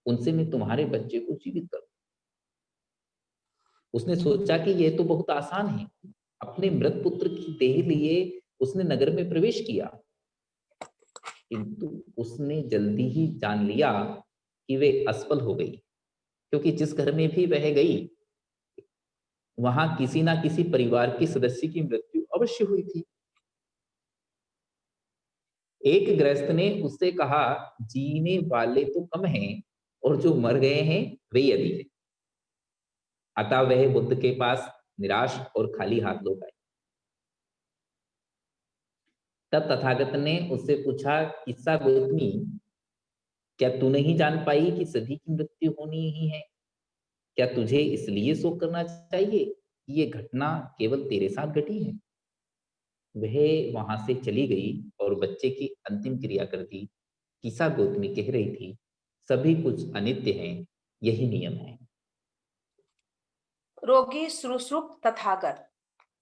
उनसे मैं तुम्हारे बच्चे को जीवित करूं। उसने सोचा कि यह तो बहुत आसान है। अपने मृत पुत्र की देह लिए उसने नगर में प्रवेश किया, किंतु उसने जल्दी ही जान लिया कि वे असफल हो गई, क्योंकि जिस घर में भी वह गई वहां किसी ना किसी परिवार के सदस्य की मृत्यु अवश्य हुई थी। एक गृहस्थ ने उससे कहा, जीने वाले तो कम हैं और जो मर गए हैं वे अधिक हैं। अतः वह बुद्ध के पास निराश और खाली हाथ लौट आए। तब तथागत ने उससे पूछा, किस्सा गौतमी, क्या तू नहीं जान पाई कि सभी की मृत्यु होनी ही है? क्या तुझे इसलिए शोक करना चाहिए कि ये घटना केवल तेरे साथ घटी है? वह वहां से चली गई और बच्चे की अंतिम क्रिया कर दी। किस्सा गौतमी कह रही थी, सभी कुछ अनित्य है, यही नियम है। रोगी सुश्रुत तथागत।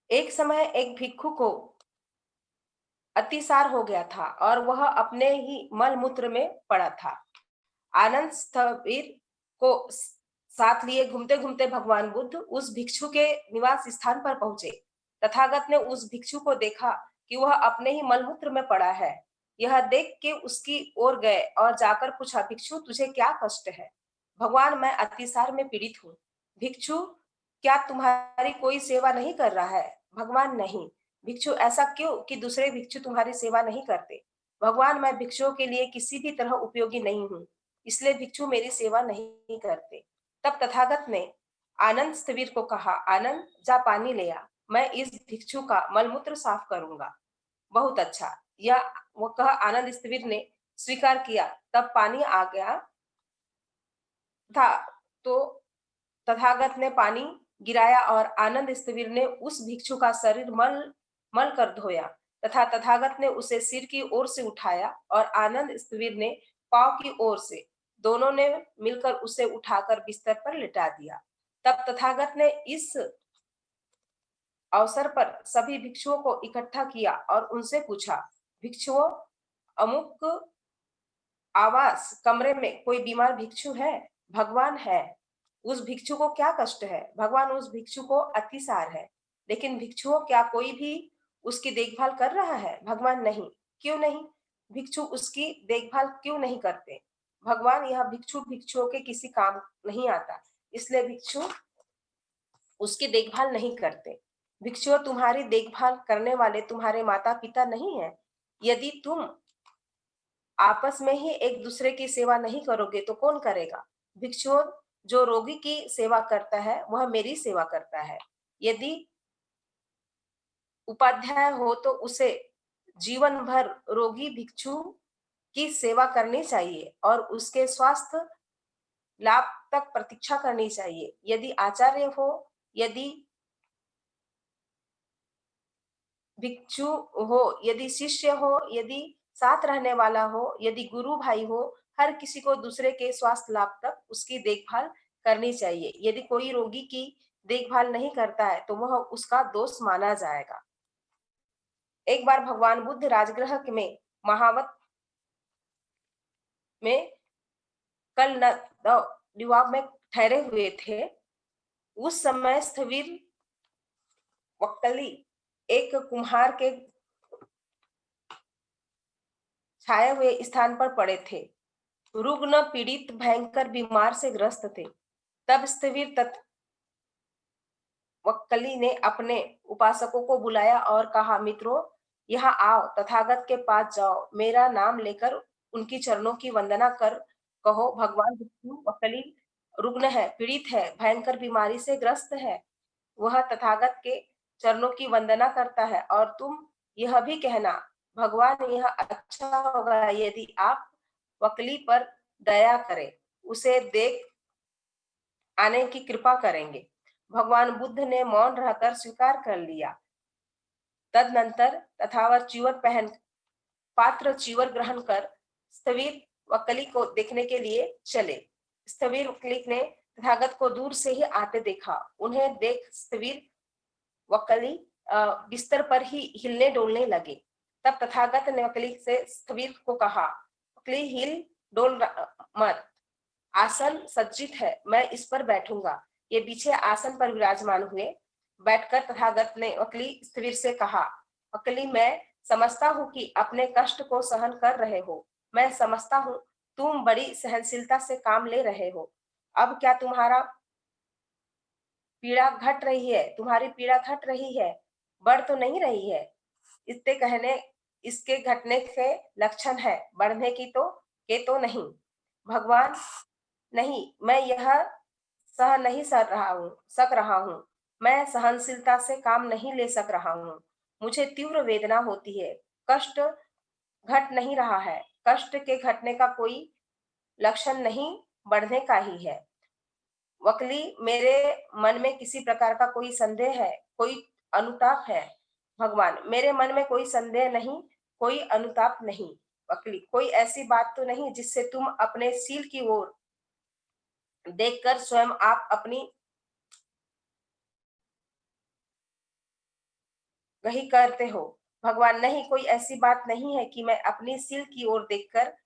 एक समय एक भिक्षु को अतिसार हो गया था और वह अपने ही मल मूत्र में पड़ा था। आनंद स्थविर को साथ लिए घूमते घूमते भगवान बुद्ध उस भिक्षु के निवास स्थान पर पहुंचे। तथागत ने उस भिक्षु को देखा कि वह अपने ही मलमूत्र में पड़ा है। यह देख के उसकी ओर गए और जाकर पूछा, भिक्षु तुझे क्या कष्ट है? भगवान, मैं अतिसार में पीड़ित हूँ। भिक्षु, क्या तुम्हारी कोई सेवा नहीं कर रहा है? भगवान, नहीं। भिक्षु, ऐसा क्यों कि दूसरे भिक्षु तुम्हारी सेवा नहीं करते? भगवान, मैं भिक्षुओं के लिए किसी भी तरह उपयोगी नहीं हूँ, इसलिए भिक्षु मेरी सेवा नहीं करते। तब तथागत ने आनंद स्थविर को कहा, आनंद, जा पानी ले आ, मैं इस भिक्षु का मलमूत्र साफ करूंगा। बहुत अच्छा, यह वो कह आनंद स्थविर ने स्वीकार किया। तब पानी आ गया था तो तथागत ने पानी गिराया और आनंद स्थविर ने उस भिक्षु का शरीर मल कर धोया तथा तथागत ने उसे सिर की ओर से उठाया और आनंद स्थविर ने पांव की ओर से, दोनों ने मिलकर उसे उठाकर बिस्तर पर लिटा दिया। तब तथागत ने इस अवसर पर सभी भिक्षुओं को इकट्ठा किया और उनसे पूछा, भिक्षुओं, अमुक आवास कमरे में कोई बीमार भिक्षु है? भगवान, है। उस भिक्षु को क्या कष्ट है? भगवान, उस भिक्षु को अतिसार है। लेकिन भिक्षुओं, क्या कोई भी उसकी देखभाल कर रहा है? भगवान, नहीं। क्यों नहीं? भिक्षु उसकी देखभाल क्यों नहीं करते? भगवान, यह भिक्षु भिक्षुओं के किसी काम नहीं आता, इसलिए भिक्षु उसकी देखभाल नहीं करते। भिक्षुओं, तुम्हारी देखभाल करने वाले तुम्हारे माता पिता नहीं है। यदि तुम आपस में ही एक दूसरे की सेवा नहीं करोगे तो कौन करेगा? भिक्षुओं, जो रोगी की सेवा करता है वह मेरी सेवा करता है। यदि उपाध्याय हो तो उसे जीवन भर रोगी भिक्षु की सेवा करनी चाहिए और उसके स्वास्थ्य लाभ तक प्रतीक्षा करनी चाहिए। यदि आचार्य हो, यदि भिक्षु हो, यदि शिष्य हो, यदि साथ रहने वाला हो, यदि गुरु भाई हो, हर किसी को दूसरे के स्वास्थ्य लाभ तक उसकी देखभाल करनी चाहिए। यदि कोई रोगी की देखभाल नहीं करता है तो वह उसका दोष माना जाएगा। एक बार भगवान बुद्ध राजगृह में महावत में कल निवाब में ठहरे हुए थे। उस समय स्थविर वक्कली एक कुम्हार के छाए हुए स्थान पर पड़े थे। रुग्ण पीड़ित भयंकर बीमार से ग्रस्त थे। तब स्थविर वक्कली ने अपने उपासकों को बुलाया और कहा, मित्रों, यहाँ आओ, तथागत के पास जाओ, मेरा नाम लेकर उनकी चरणों की वंदना कर कहो, भगवान विष्णु वक्कली रुग्ण है, पीड़ित है, भयंकर बीमारी से ग्रस्त है। वह तथागत के चरणों की वंदना करता है और तुम यह भी कहना, भगवान, यह अच्छा होगा यदि आप वक्कली पर दया करें, उसे देख आने की कृपा करेंगे। भगवान बुद्ध ने मौन रहकर स्वीकार कर लिया। तदनंतर तथावर चीवर पहन पात्र चीवर ग्रहण कर स्थविर वक्कली को देखने के लिए चले। स्थविर वक्कली ने तथागत को दूर से ही आते देखा। उन्हें देख स्थविर वक्कली बिस्तर पर ही हिलने डोलने लगे। तब तथागत ने वक्कली से स्थविर को कहा, वक्कली, हिल डोल मत, आसन सज्जित है, मैं इस पर बैठूंगा। ये पीछे आसन पर विराजमान हुए। बैठकर तथागत ने वक्कली स्थविर से कहा, वक्कली, मैं समझता हूँ कि अपने कष्ट को सहन कर रहे हो। मैं समझता हूँ तुम बड़ी सहनशीलता से काम ले रहे हो। अब क्या तुम्हारा पीड़ा घट रही है? तुम्हारी पीड़ा घट रही है, बढ़ तो नहीं रही है। इसके घटने के लक्षण है, बढ़ने की तो नहीं। भगवान, नहीं, मैं यह सह नहीं सक रहा हूँ। मैं सहनशीलता से काम नहीं ले सक रहा हूँ। मुझे तीव्र वेदना होती है। कष्ट घट नहीं रहा है। कष्ट के घटने का कोई लक्षण नहीं, बढ़ने का ही है। वक्कली, मेरे मन में किसी प्रकार का कोई संदेह है, कोई अनुताप है? भगवान, मेरे मन में कोई संदेह नहीं, कोई अनुताप नहीं। वक्कली, कोई ऐसी बात तो नहीं जिससे तुम अपने सील की ओर देखकर स्वयं आप अपनी गही करते हो? भगवान, नहीं, कोई ऐसी बात नहीं है कि मैं अपनी सील की ओर देखकर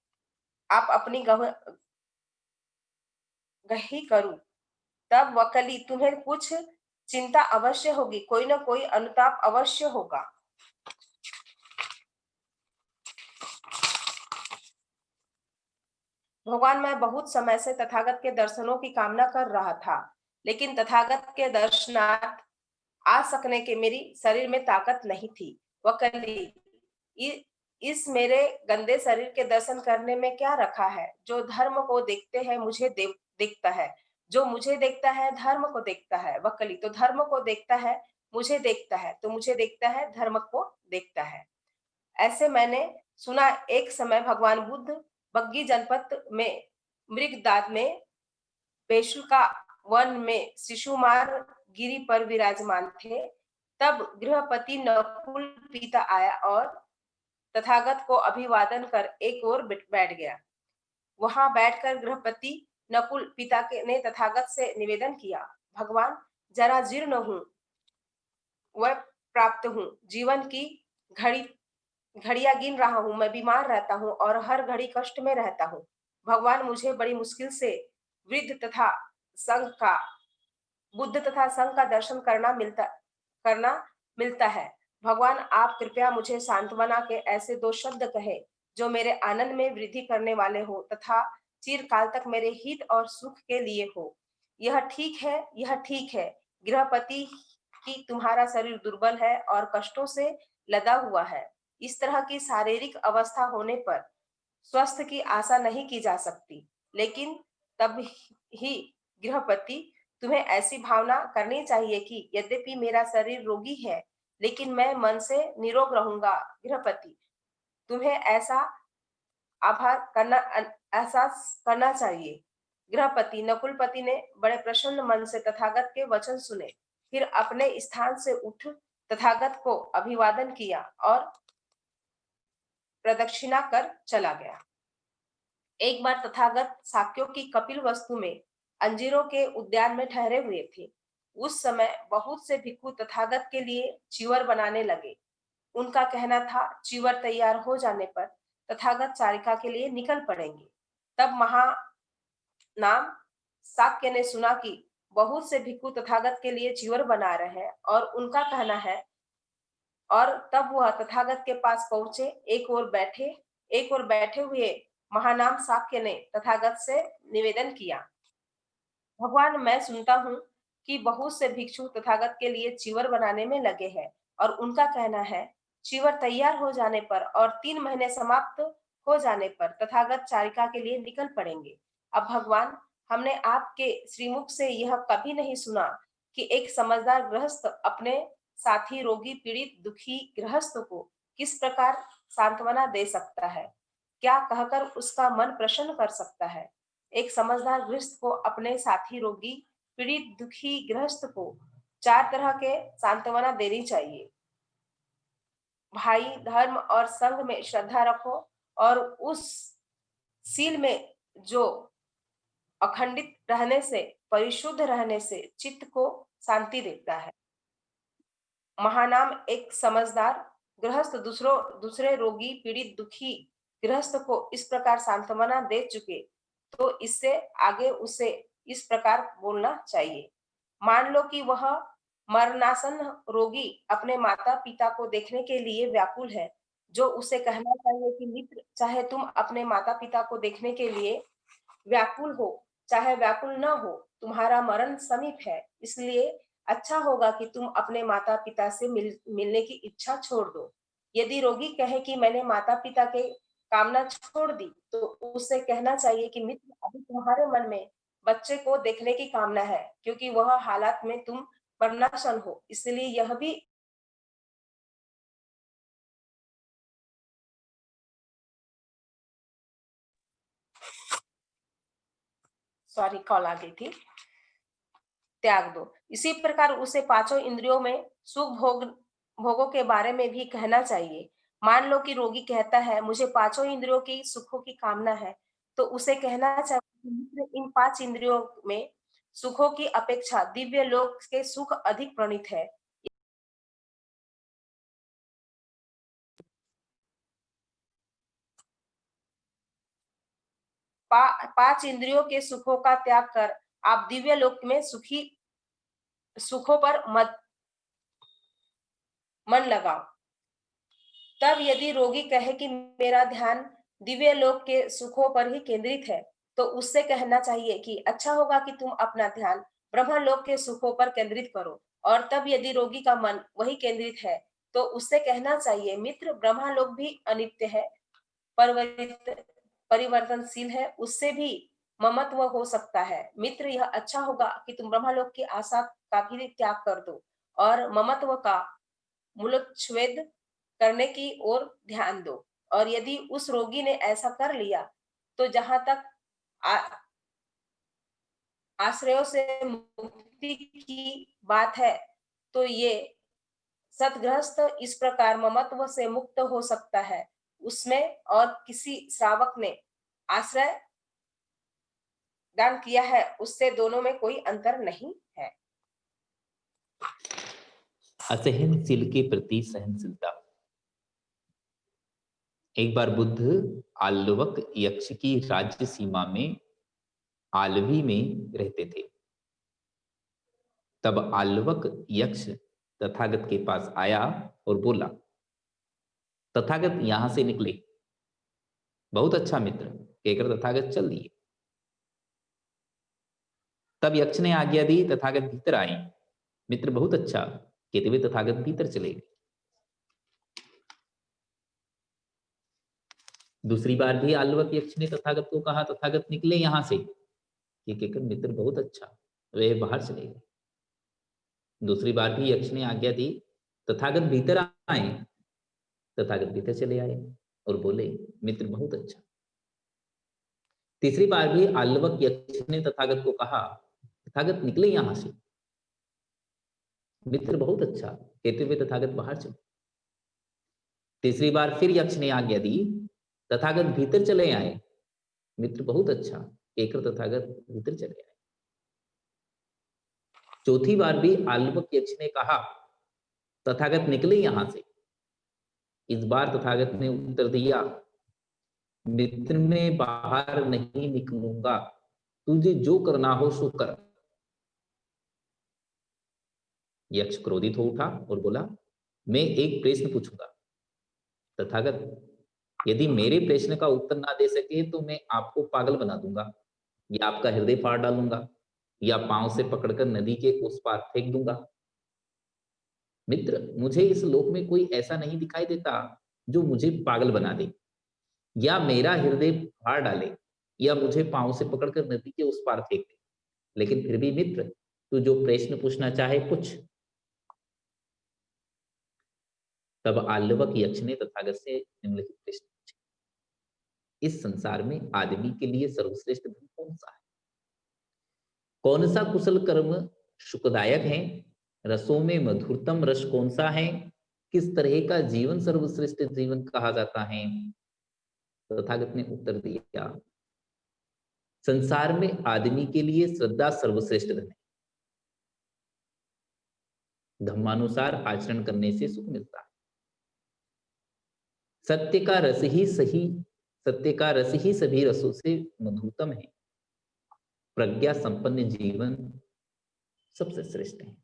आप अपनी गही करूं। तब वक्कली, तुम्हें कुछ चिंता अवश्य होगी, कोई ना कोई अनुताप अवश्य होगा। भगवान, मैं बहुत समय से तथागत के दर्शनों की कामना कर रहा था, लेकिन तथागत के दर्शनार्थ आ सकने के मेरी शरीर में ताकत नहीं थी। वक्कली, इस मेरे गंदे शरीर के दर्शन करने में क्या रखा है? जो धर्म को देखते हैं मुझे देखता है, जो मुझे देखता है धर्म को देखता है। वक्कली, तो धर्म को देखता है मुझे देखता है, तो मुझे देखता है धर्म को देखता है। ऐसे मैंने सुना, एक समय भगवान बुद्ध बग्गी जनपद में मृगदाद में पेशुका वन में शिशुमार गिरी पर विराजमान थे। तब गृहपति नकुल पिता आया और तथागत को अभिवादन कर एक ओर बैठ गया। वहां बैठकर गृहपति नकुल पिता ने तथागत से निवेदन किया, भगवान, जरा जीर्ण हूँ, वह प्राप्त हूँ, जीवन की घड़ियां गिन रहा हूँ, मैं बीमार रहता हूँ और हर घड़ी कष्ट में रहता हूँ। भगवान, मुझे बड़ी मुश्किल से बुद्ध तथा संघ का दर्शन करना मिलता है। भगवान, आप कृपया मुझे सांत्वना के ऐसे दो शब्द कहे जो मेरे आनंद में वृद्धि करने वाले हो तथा चिरकाल तक मेरे हित और सुख के लिए हो। यह ठीक है, यह ठीक है, गृहपति, कि तुम्हारा शरीर दुर्बल है और कष्टों से लदा हुआ है। इस तरह की शारीरिक अवस्था होने पर स्वस्थ की आशा नहीं की जा सकती, लेकिन तब ही गृहपति, तुम्हें ऐसी भावना करनी चाहिए कि यद्यपि मेरा शरीर रोगी है, लेकिन मैं मन से निरोग रहूंगा। गृहपति, तुम्हें ऐसा एहसास करना चाहिए। गृहपति, नकुलपति ने बड़े प्रसन्न मन से तथागत के वचन सुने, फिर अपने स्थान से उठ तथागत को अभिवादन किया और प्रदक्षिणा कर चला गया। एक बार तथागत साक्यों की कपिल वस्तु में अंजीरों के उद्यान में ठहरे हुए थे। उस समय बहुत से भिक्षु तथागत के लिए चीवर बनाने लगे। उनका कहना था, चीवर तैयार हो जाने पर तथागत चारिका के लिए निकल पड़ेंगे। तब महानाम साक्य ने सुना कि बहुत से भिक्षु तथागत के लिए चीवर बना रहे हैं और उनका कहना है, और तब वह तथागत के पास पहुंचे। एक ओर बैठे हुए महानाम साक्य ने तथागत से निवेदन किया, भगवान, मैं सुनता हूँ कि बहुत से भिक्षु तथागत के लिए चीवर बनाने में लगे हैं और उनका कहना है, चीवर तैयार हो जाने पर और 3 महीने समाप्त हो जाने पर तथागत चारिका के लिए निकल पड़ेंगे। अब भगवान, हमने आपके श्रीमुख से यह कभी नहीं सुना कि एक समझदार गृहस्थ अपने साथी रोगी पीड़ित दुखी गृहस्थ को किस प्रकार सांत्वना दे सकता है, क्या कहकर उसका मन प्रसन्न कर सकता है। एक समझदार गृहस्थ को अपने साथी रोगी पीड़ित दुखी गृहस्थ को 4 तरह के सांत्वना देनी चाहिए। भाई, धर्म और संघ में श्रद्धा रखो और उस सील में जो अखंडित रहने से, परिशुद्ध रहने से चित्त को शांति देता है। महानाम एक समझदार गृहस्थ दूसरे रोगी पीड़ित दुखी गृहस्थ को इस प्रकार सांत्वना दे चुके, तो इससे आगे उसे इस प्रकार बोलना चाहिए। मान लो कि वह मरणासन्न रोगी अपने माता पिता को देखने के लिए व्याकुल है, जो उसे कहना चाहिए कि मित्र, चाहे तुम अपने माता पिता को देखने के लिए व्याकुल हो चाहे व्याकुल न हो, तुम्हारा मरण समीप है, इसलिए अच्छा होगा कि तुम अपने माता पिता से मिलने की इच्छा छोड़ दो। यदि रोगी कहे कि मैंने माता पिता के कामना छोड़ दी, तो उसे कहना चाहिए कि मित्र, अभी तुम्हारे मन में बच्चे को देखने की कामना है, क्योंकि वह हालात में तुम मरणासन हो, इसलिए यह भी कॉल आ गई थी, त्याग दो। इसी प्रकार उसे 5 इंद्रियों में सुख भोगों के बारे में भी कहना चाहिए। मान लो कि रोगी कहता है, मुझे 5 इंद्रियों की सुखों की कामना है, तो उसे कहना चाहिए, मित्र, इन 5 इंद्रियों में सुखों की अपेक्षा दिव्य लोक के सुख अधिक प्रणीत है। 5 इंद्रियों के सुखों का त्याग कर आप दिव्य लोक में सुखों पर मन लगाओ। तब यदि रोगी कहे कि मेरा ध्यान दिव्य लोक के सुखों पर ही केंद्रित है, तो उससे कहना चाहिए कि अच्छा होगा कि तुम अपना ध्यान ब्रह्मलोक के सुखों पर केंद्रित करो। और तब यदि रोगी का मन वही केंद्रित है, तो उससे कहना चाहिए, मित्र, ब्रह्मलोक भी अनित्य है, परिवर्तनशील है, उससे भी ममत्व हो सकता है। मित्र, यह अच्छा होगा कि तुम ब्रह्मलोक की आशा का भी त्याग कर दो और ममत्व का मूलोच्छेद करने की ओर ध्यान दो। और यदि उस रोगी ने ऐसा कर लिया, तो जहां तक आश्रयों से मुक्ति की बात है, तो ये सतगृहस्थ इस प्रकार ममत्व से मुक्त हो सकता है, उसमें और किसी श्रावक ने आश्रय दान किया है, उससे दोनों में कोई अंतर नहीं है। असहनशील के प्रति सहनशीलता। एक बार बुद्ध आल्वक यक्ष की राज्य सीमा में आलवी में रहते थे। तब आल्वक यक्ष तथागत के पास आया और बोला, तथागत यहां से निकले। बहुत अच्छा मित्र, कहकर तथागत चल दिए। तब यक्ष ने आज्ञा दी, तथागत भीतर आए। मित्र, बहुत अच्छा, कहते हुए तथागत भीतर चले गए। दूसरी बार भी आल्वक यक्ष ने तथागत को कहा, तथागत निकले यहां से। ये कहकर मित्र, बहुत अच्छा, वे बाहर चले गए। दूसरी बार भी यक्ष ने आज्ञा दी, तथागत भीतर आए। तथागत भीतर चले आए और बोले, मित्र, बहुत अच्छा। तीसरी बार भी आल्वक यक्ष ने तथागत को कहा, तथागत निकले यहां से। मित्र बहुत अच्छा कहते हुए तथागत बाहर चले। तीसरी बार फिर यक्ष ने आज्ञा दी, तथागत भीतर चले आए। मित्र बहुत अच्छा कहकर तथागत भीतर चले आए। चौथी बार भी आल्वक यक्ष ने कहा, तथागत निकले यहां से। इस बार तथागत ने उत्तर दिया, मित्र मैं बाहर नहीं निकलूंगा, तुझे जो करना हो सो कर। यक्ष क्रोधित हो उठा और बोला, मैं एक प्रश्न पूछूंगा। तथागत, यदि मेरे प्रश्न का उत्तर ना दे सके तो मैं आपको पागल बना दूंगा, या आपका हृदय फाड़ डालूंगा, या पांव से पकड़कर नदी के उस पार फेंक दूंगा। मित्र, मुझे इस लोक में कोई ऐसा नहीं दिखाई देता जो मुझे पागल बना दे, या मेरा हृदय फाड़ डाले, या मुझे पांव से पकड़कर नदी के उस पार फेंक दे। लेकिन फिर भी मित्र, तू जो प्रश्न पूछना चाहे पूछ। तब आल्वक यक्ष ने तथागत से निम्नलिखित प्रश्न पूछे, इस संसार में आदमी के लिए सर्वश्रेष्ठ धन कौन सा है? कौन सा कुशल कर्म सुखदायक है? रसों में मधुरतम रस कौन सा है? किस तरह का जीवन सर्वश्रेष्ठ जीवन कहा जाता है? तथागत ने उत्तर दिया, संसार में आदमी के लिए श्रद्धा सर्वश्रेष्ठ धन है। धर्मानुसार आचरण करने से सुख मिलता है। सत्य का रस ही सभी रसों से मधुरतम है। प्रज्ञा संपन्न जीवन सबसे श्रेष्ठ है।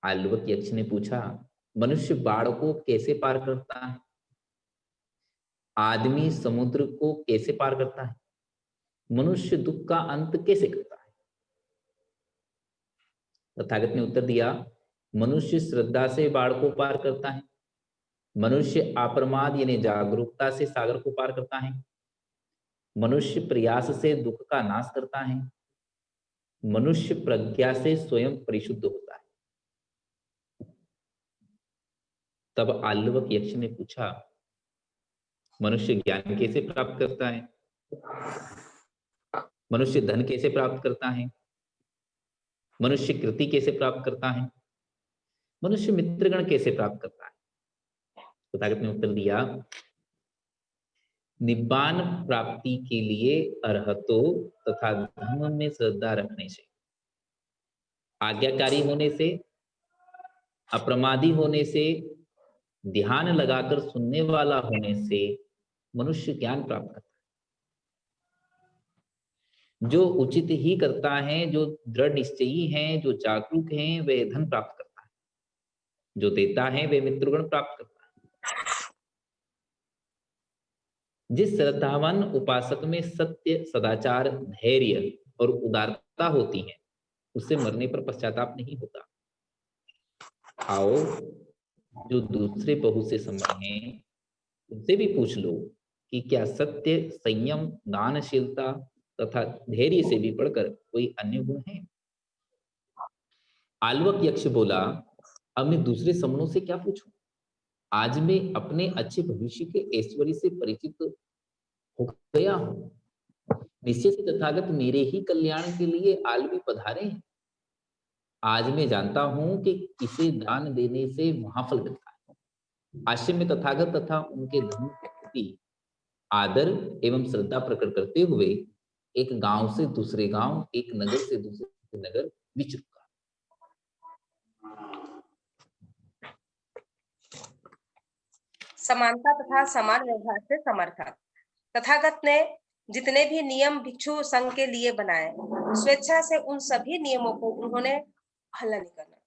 आल्वक यक्ष ने पूछा, मनुष्य बाढ़ को कैसे पार करता है? आदमी समुद्र को कैसे पार करता है? मनुष्य दुख का अंत कैसे करता है? तथागत ने उत्तर दिया, मनुष्य श्रद्धा से बाढ़ को पार करता है। मनुष्य अप्रमाद यानी जागरूकता से सागर को पार करता है। मनुष्य प्रयास से दुख का नाश करता है। मनुष्य प्रज्ञा से स्वयं परिशुद्ध होता है। तब आल्वक यक्ष ने पूछा, मनुष्य ज्ञान कैसे प्राप्त करता है? मनुष्य धन कैसे प्राप्त करता है? मनुष्य कृति कैसे प्राप्त करता है? मनुष्य मित्रगण कैसे प्राप्त करता है? तथागत ने उत्तर दिया, निब्बान प्राप्ति के लिए अर्हतो तथा धर्म में श्रद्धा रखने से, आज्ञाकारी होने से, अप्रमादी होने से, ध्यान लगाकर सुनने वाला होने से मनुष्य ज्ञान प्राप्त करता है। जो उचित ही करता है, जो दृढ़ निश्चयी है, जो जागरूक है, वह धन प्राप्त करता है। जो देता है वह मित्रगण प्राप्त करता है। जिस श्रद्धावान उपासक में सत्य, सदाचार, धैर्य और उदारता होती है, उससे मरने पर पश्चाताप नहीं होता। आओ, जो दूसरे बहुत से संबंध हैं उनसे भी पूछ लो कि क्या सत्य, संयम, दानशीलता तथा धैर्य से भी बढ़कर कोई अन्य गुण है? आल्वक यक्ष बोला, अब मैं दूसरे समनों से क्या पूछूं? आज मैं अपने अच्छे भविष्य के ऐश्वर्य से परिचित हो गया हूं। निश्चय से तथागत मेरे ही कल्याण के लिए आलवी पधारे हैं। आज मैं जानता हूं कि इसे दान देने से महाफल मिलता है। आश्रम में तथागत तथा उनके धर्म के प्रति आदर एवं श्रद्धा प्रकट करते हुए एक गांव से दूसरे गांव, एक नगर से दूसरे नगर विचरूंगा। समानता तथा समान व्यवहार से समर्थक। तथागत ने जितने भी नियम भिक्षु संघ के लिए बनाए, स्वेच्छा से उन सभी नियमों को उन्होंने हल्ला नहीं करना,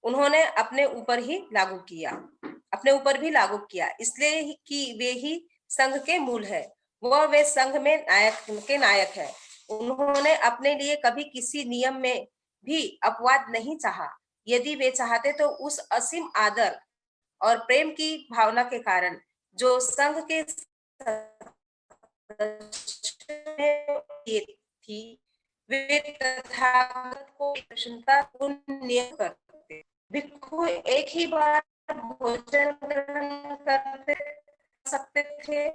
उन्होंने अपने ऊपर भी लागू किया, इसलिए कि वे ही संघ के मूल है। वे संघ में नायक है। उन्होंने अपने लिए कभी किसी नियम में भी अपवाद नहीं चाहा। यदि वे चाहते तो उस असीम आदर और प्रेम की भावना के कारण जो संघ के थी, वे तथागत को प्रसन्नता नियम करते। भिक्षु एक ही बार भोजन ग्रहण कर सकते थे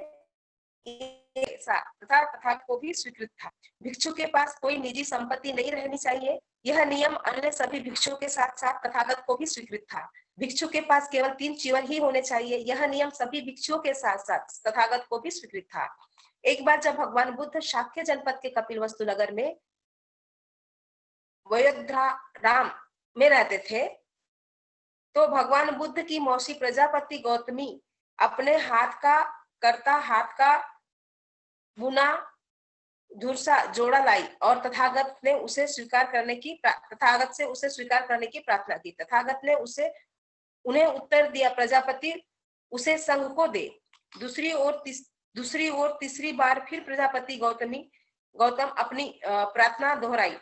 तथा तथागत को भी स्वीकृत था। भिक्षु के पास कोई निजी संपत्ति नहीं रहनी चाहिए। यह नियम अन्य सभी भिक्षुओं के साथ साथ तथागत को भी स्वीकृत था। भिक्षु के पास केवल 3 चीवर ही होने चाहिए। यह नियम सभी भिक्षुओं के साथ साथ तथागत को भी स्वीकृत था। एक बार जब भगवान बुद्ध शाक्य जनपद के कपिलवस्तु नगर में वयोध्याराम में रहते थे, तो भगवान बुद्ध की मौसी प्रजापति गौतमी अपने हाथ का बुना धुरसा जोड़ा लाई और तथागत से उसे स्वीकार करने की प्रार्थना की। तथागत ने उन्हें उत्तर दिया, प्रजापति उसे संघ को दे। दूसरी ओर तीसरी बार फिर प्रजापति गौतम अपनी प्रार्थना दोहराई।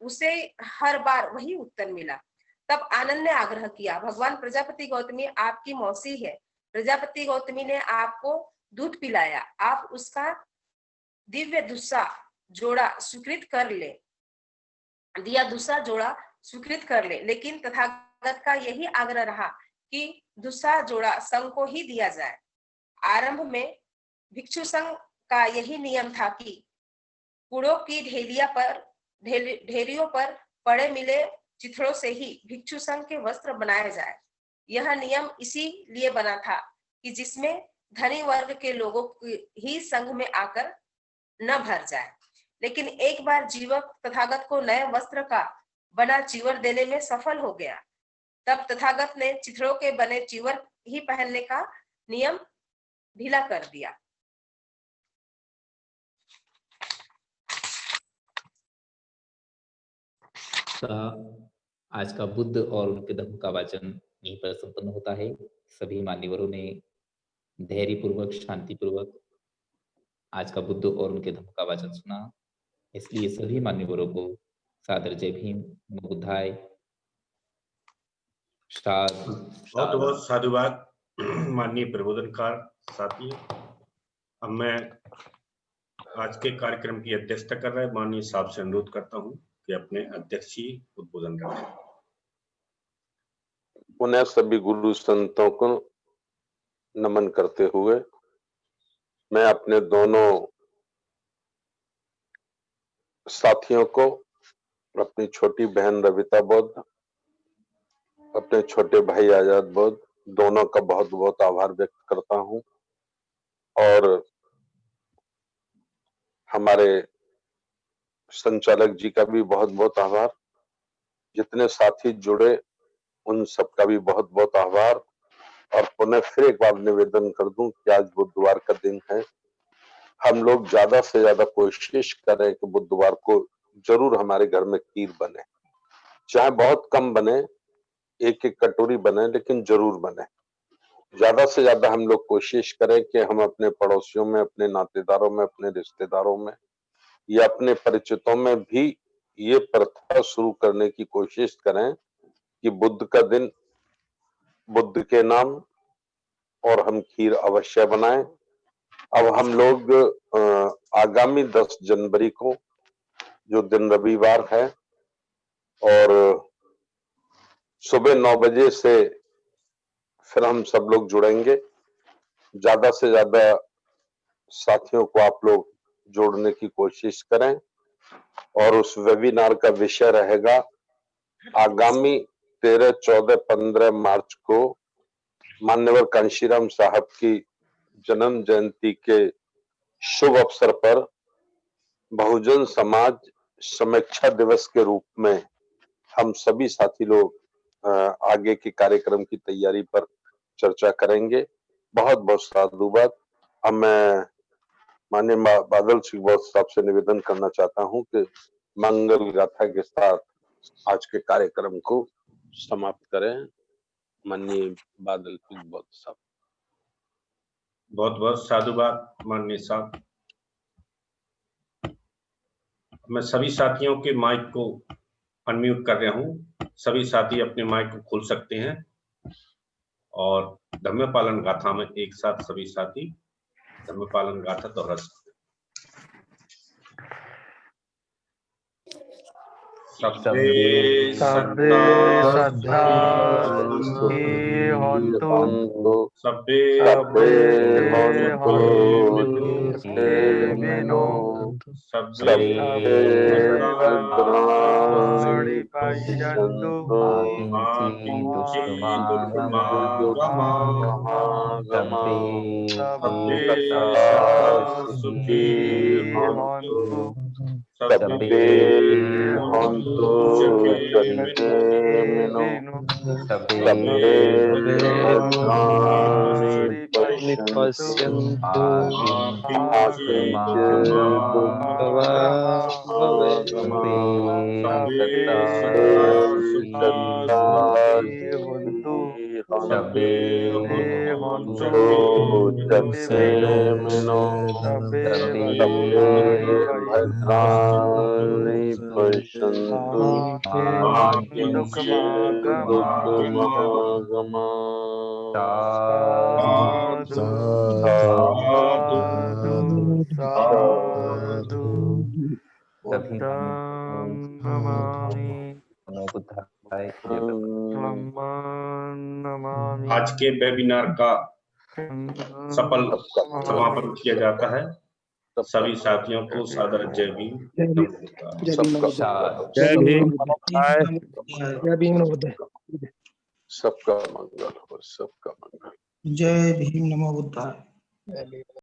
उसे हर बार वही उत्तर मिला। तब आनंद ने आग्रह किया, भगवान प्रजापति गौतमी आपकी मौसी है। प्रजापति गौतमी ने आपको दूध पिलाया, आप उसका दिव्य दूसरा जोड़ा स्वीकृत कर ले। लेकिन तथागत का यही आग्रह रहा कि दूसरा जोड़ा संघ को ही दिया जाए। आरंभ में भिक्षु संघ का यही नियम था कि कूड़ों की ढेरियों पर पड़े मिले चिथड़ों से ही भिक्षु संघ के वस्त्र बनाए जाए। यह नियम इसीलिए बना था कि जिसमें धनी वर्ग के लोगों ही संघ में आकर न भर जाए। लेकिन एक बार जीवक तथागत को नए वस्त्र का बना चीवर देने में सफल हो गया। तब तथागत ने चिथड़ों के बने चीवर ही पहनने का नियम ढीला कर दिया। आज का बुद्ध और उनके धर्म का वाचन यहीं पर संपन्न होता है। सभी मान्यवरों ने धैर्य पूर्वक, शांति पूर्वक आज का बुद्ध और उनके धर्म का वाचन सुना। इसलिए सभी मान्यवरों को सादर जय भीम, नमो बुद्धाय। बहुत बहुत साधुवाद माननीय प्रबोधनकार साथी। अब मैं आज के कार्यक्रम की अध्यक्षता कर रहे माननीय साहब से अनुरोध करता हूं कि अपने अध्यक्षीय उद्बोधन रखें। पुनः सभी गुरु संतों को नमन करते हुए मैं अपने दोनों साथियों को, अपनी छोटी बहन रविता बौद्ध, अपने छोटे भाई आजाद बौद्ध, दोनों का बहुत बहुत आभार व्यक्त करता हूं। और हमारे संचालक जी का भी बहुत बहुत आभार। जितने साथी जुड़े उन सबका भी बहुत बहुत आभार। और पुनः फिर एक बार निवेदन कर दूं कि आज बुधवार का दिन है। हम लोग ज्यादा से ज्यादा कोशिश करें कि बुधवार को जरूर हमारे घर में खीर बने, चाहे बहुत कम बने, एक एक कटोरी बने, लेकिन जरूर बने। ज्यादा से ज्यादा हम लोग कोशिश करें कि हम अपने पड़ोसियों में, अपने नातेदारों में, अपने रिश्तेदारों में या अपने परिचितों में भी ये प्रथा शुरू करने की कोशिश करें कि बुद्ध का दिन, बुद्ध के नाम, और हम खीर अवश्य बनाएं। अब हम लोग आगामी 10 जनवरी को, जो दिन रविवार है, और सुबह 9 बजे से फिर हम सब लोग जुड़ेंगे। ज्यादा से ज्यादा साथियों को आप लोग जोड़ने की कोशिश करें। और उस वेबिनार का विषय रहेगा आगामी 13, 14, 15 मार्च को मान्यवर कांशीराम साहब की जन्म जयंती के शुभ अवसर पर बहुजन समाज समीक्षा दिवस के रूप में हम सभी साथी लोग आगे के कार्यक्रम की तैयारी पर चर्चा करेंगे। बहुत बहुत साधुवाद। अब मैं माननीय बादल सिंह बौद्ध साहब से निवेदन करना चाहता हूं कि मंगल गाथा के साथ आज के कार्यक्रम को समाप्त करें। माननीय बादल सिंह बौद्ध साहब। बहुत बहुत साधुवाद माननीय साहब। मैं सभी साथियों के माइक को अनम्यूट कर रहा हूं। सभी साथी अपने माइक को खोल सकते हैं और धम्म पालन गाथा में एक साथ सभी साथी धम्म पालन गाथा दोहरा सकते हैं। सब्बे सद्धा सब्बे सर्वे भद्राणि पश्यन्तु मा किञ्चित् सर्वे सुखीर्भवन्तु सर्वे हन्तु जगेमिनो सर्वे भद्राणि पश्यन्तु मा किञ्चित् सर्वे जगेमिनो भद्राणि पश्यन्तु मा किञ्चित् आज के वेबिनार का सफल समापन किया जाता है। सभी साथियों को सादर जय भीम। सबका मंगल हो, सबका मंगल। जय भीम, नमो बुद्धाय।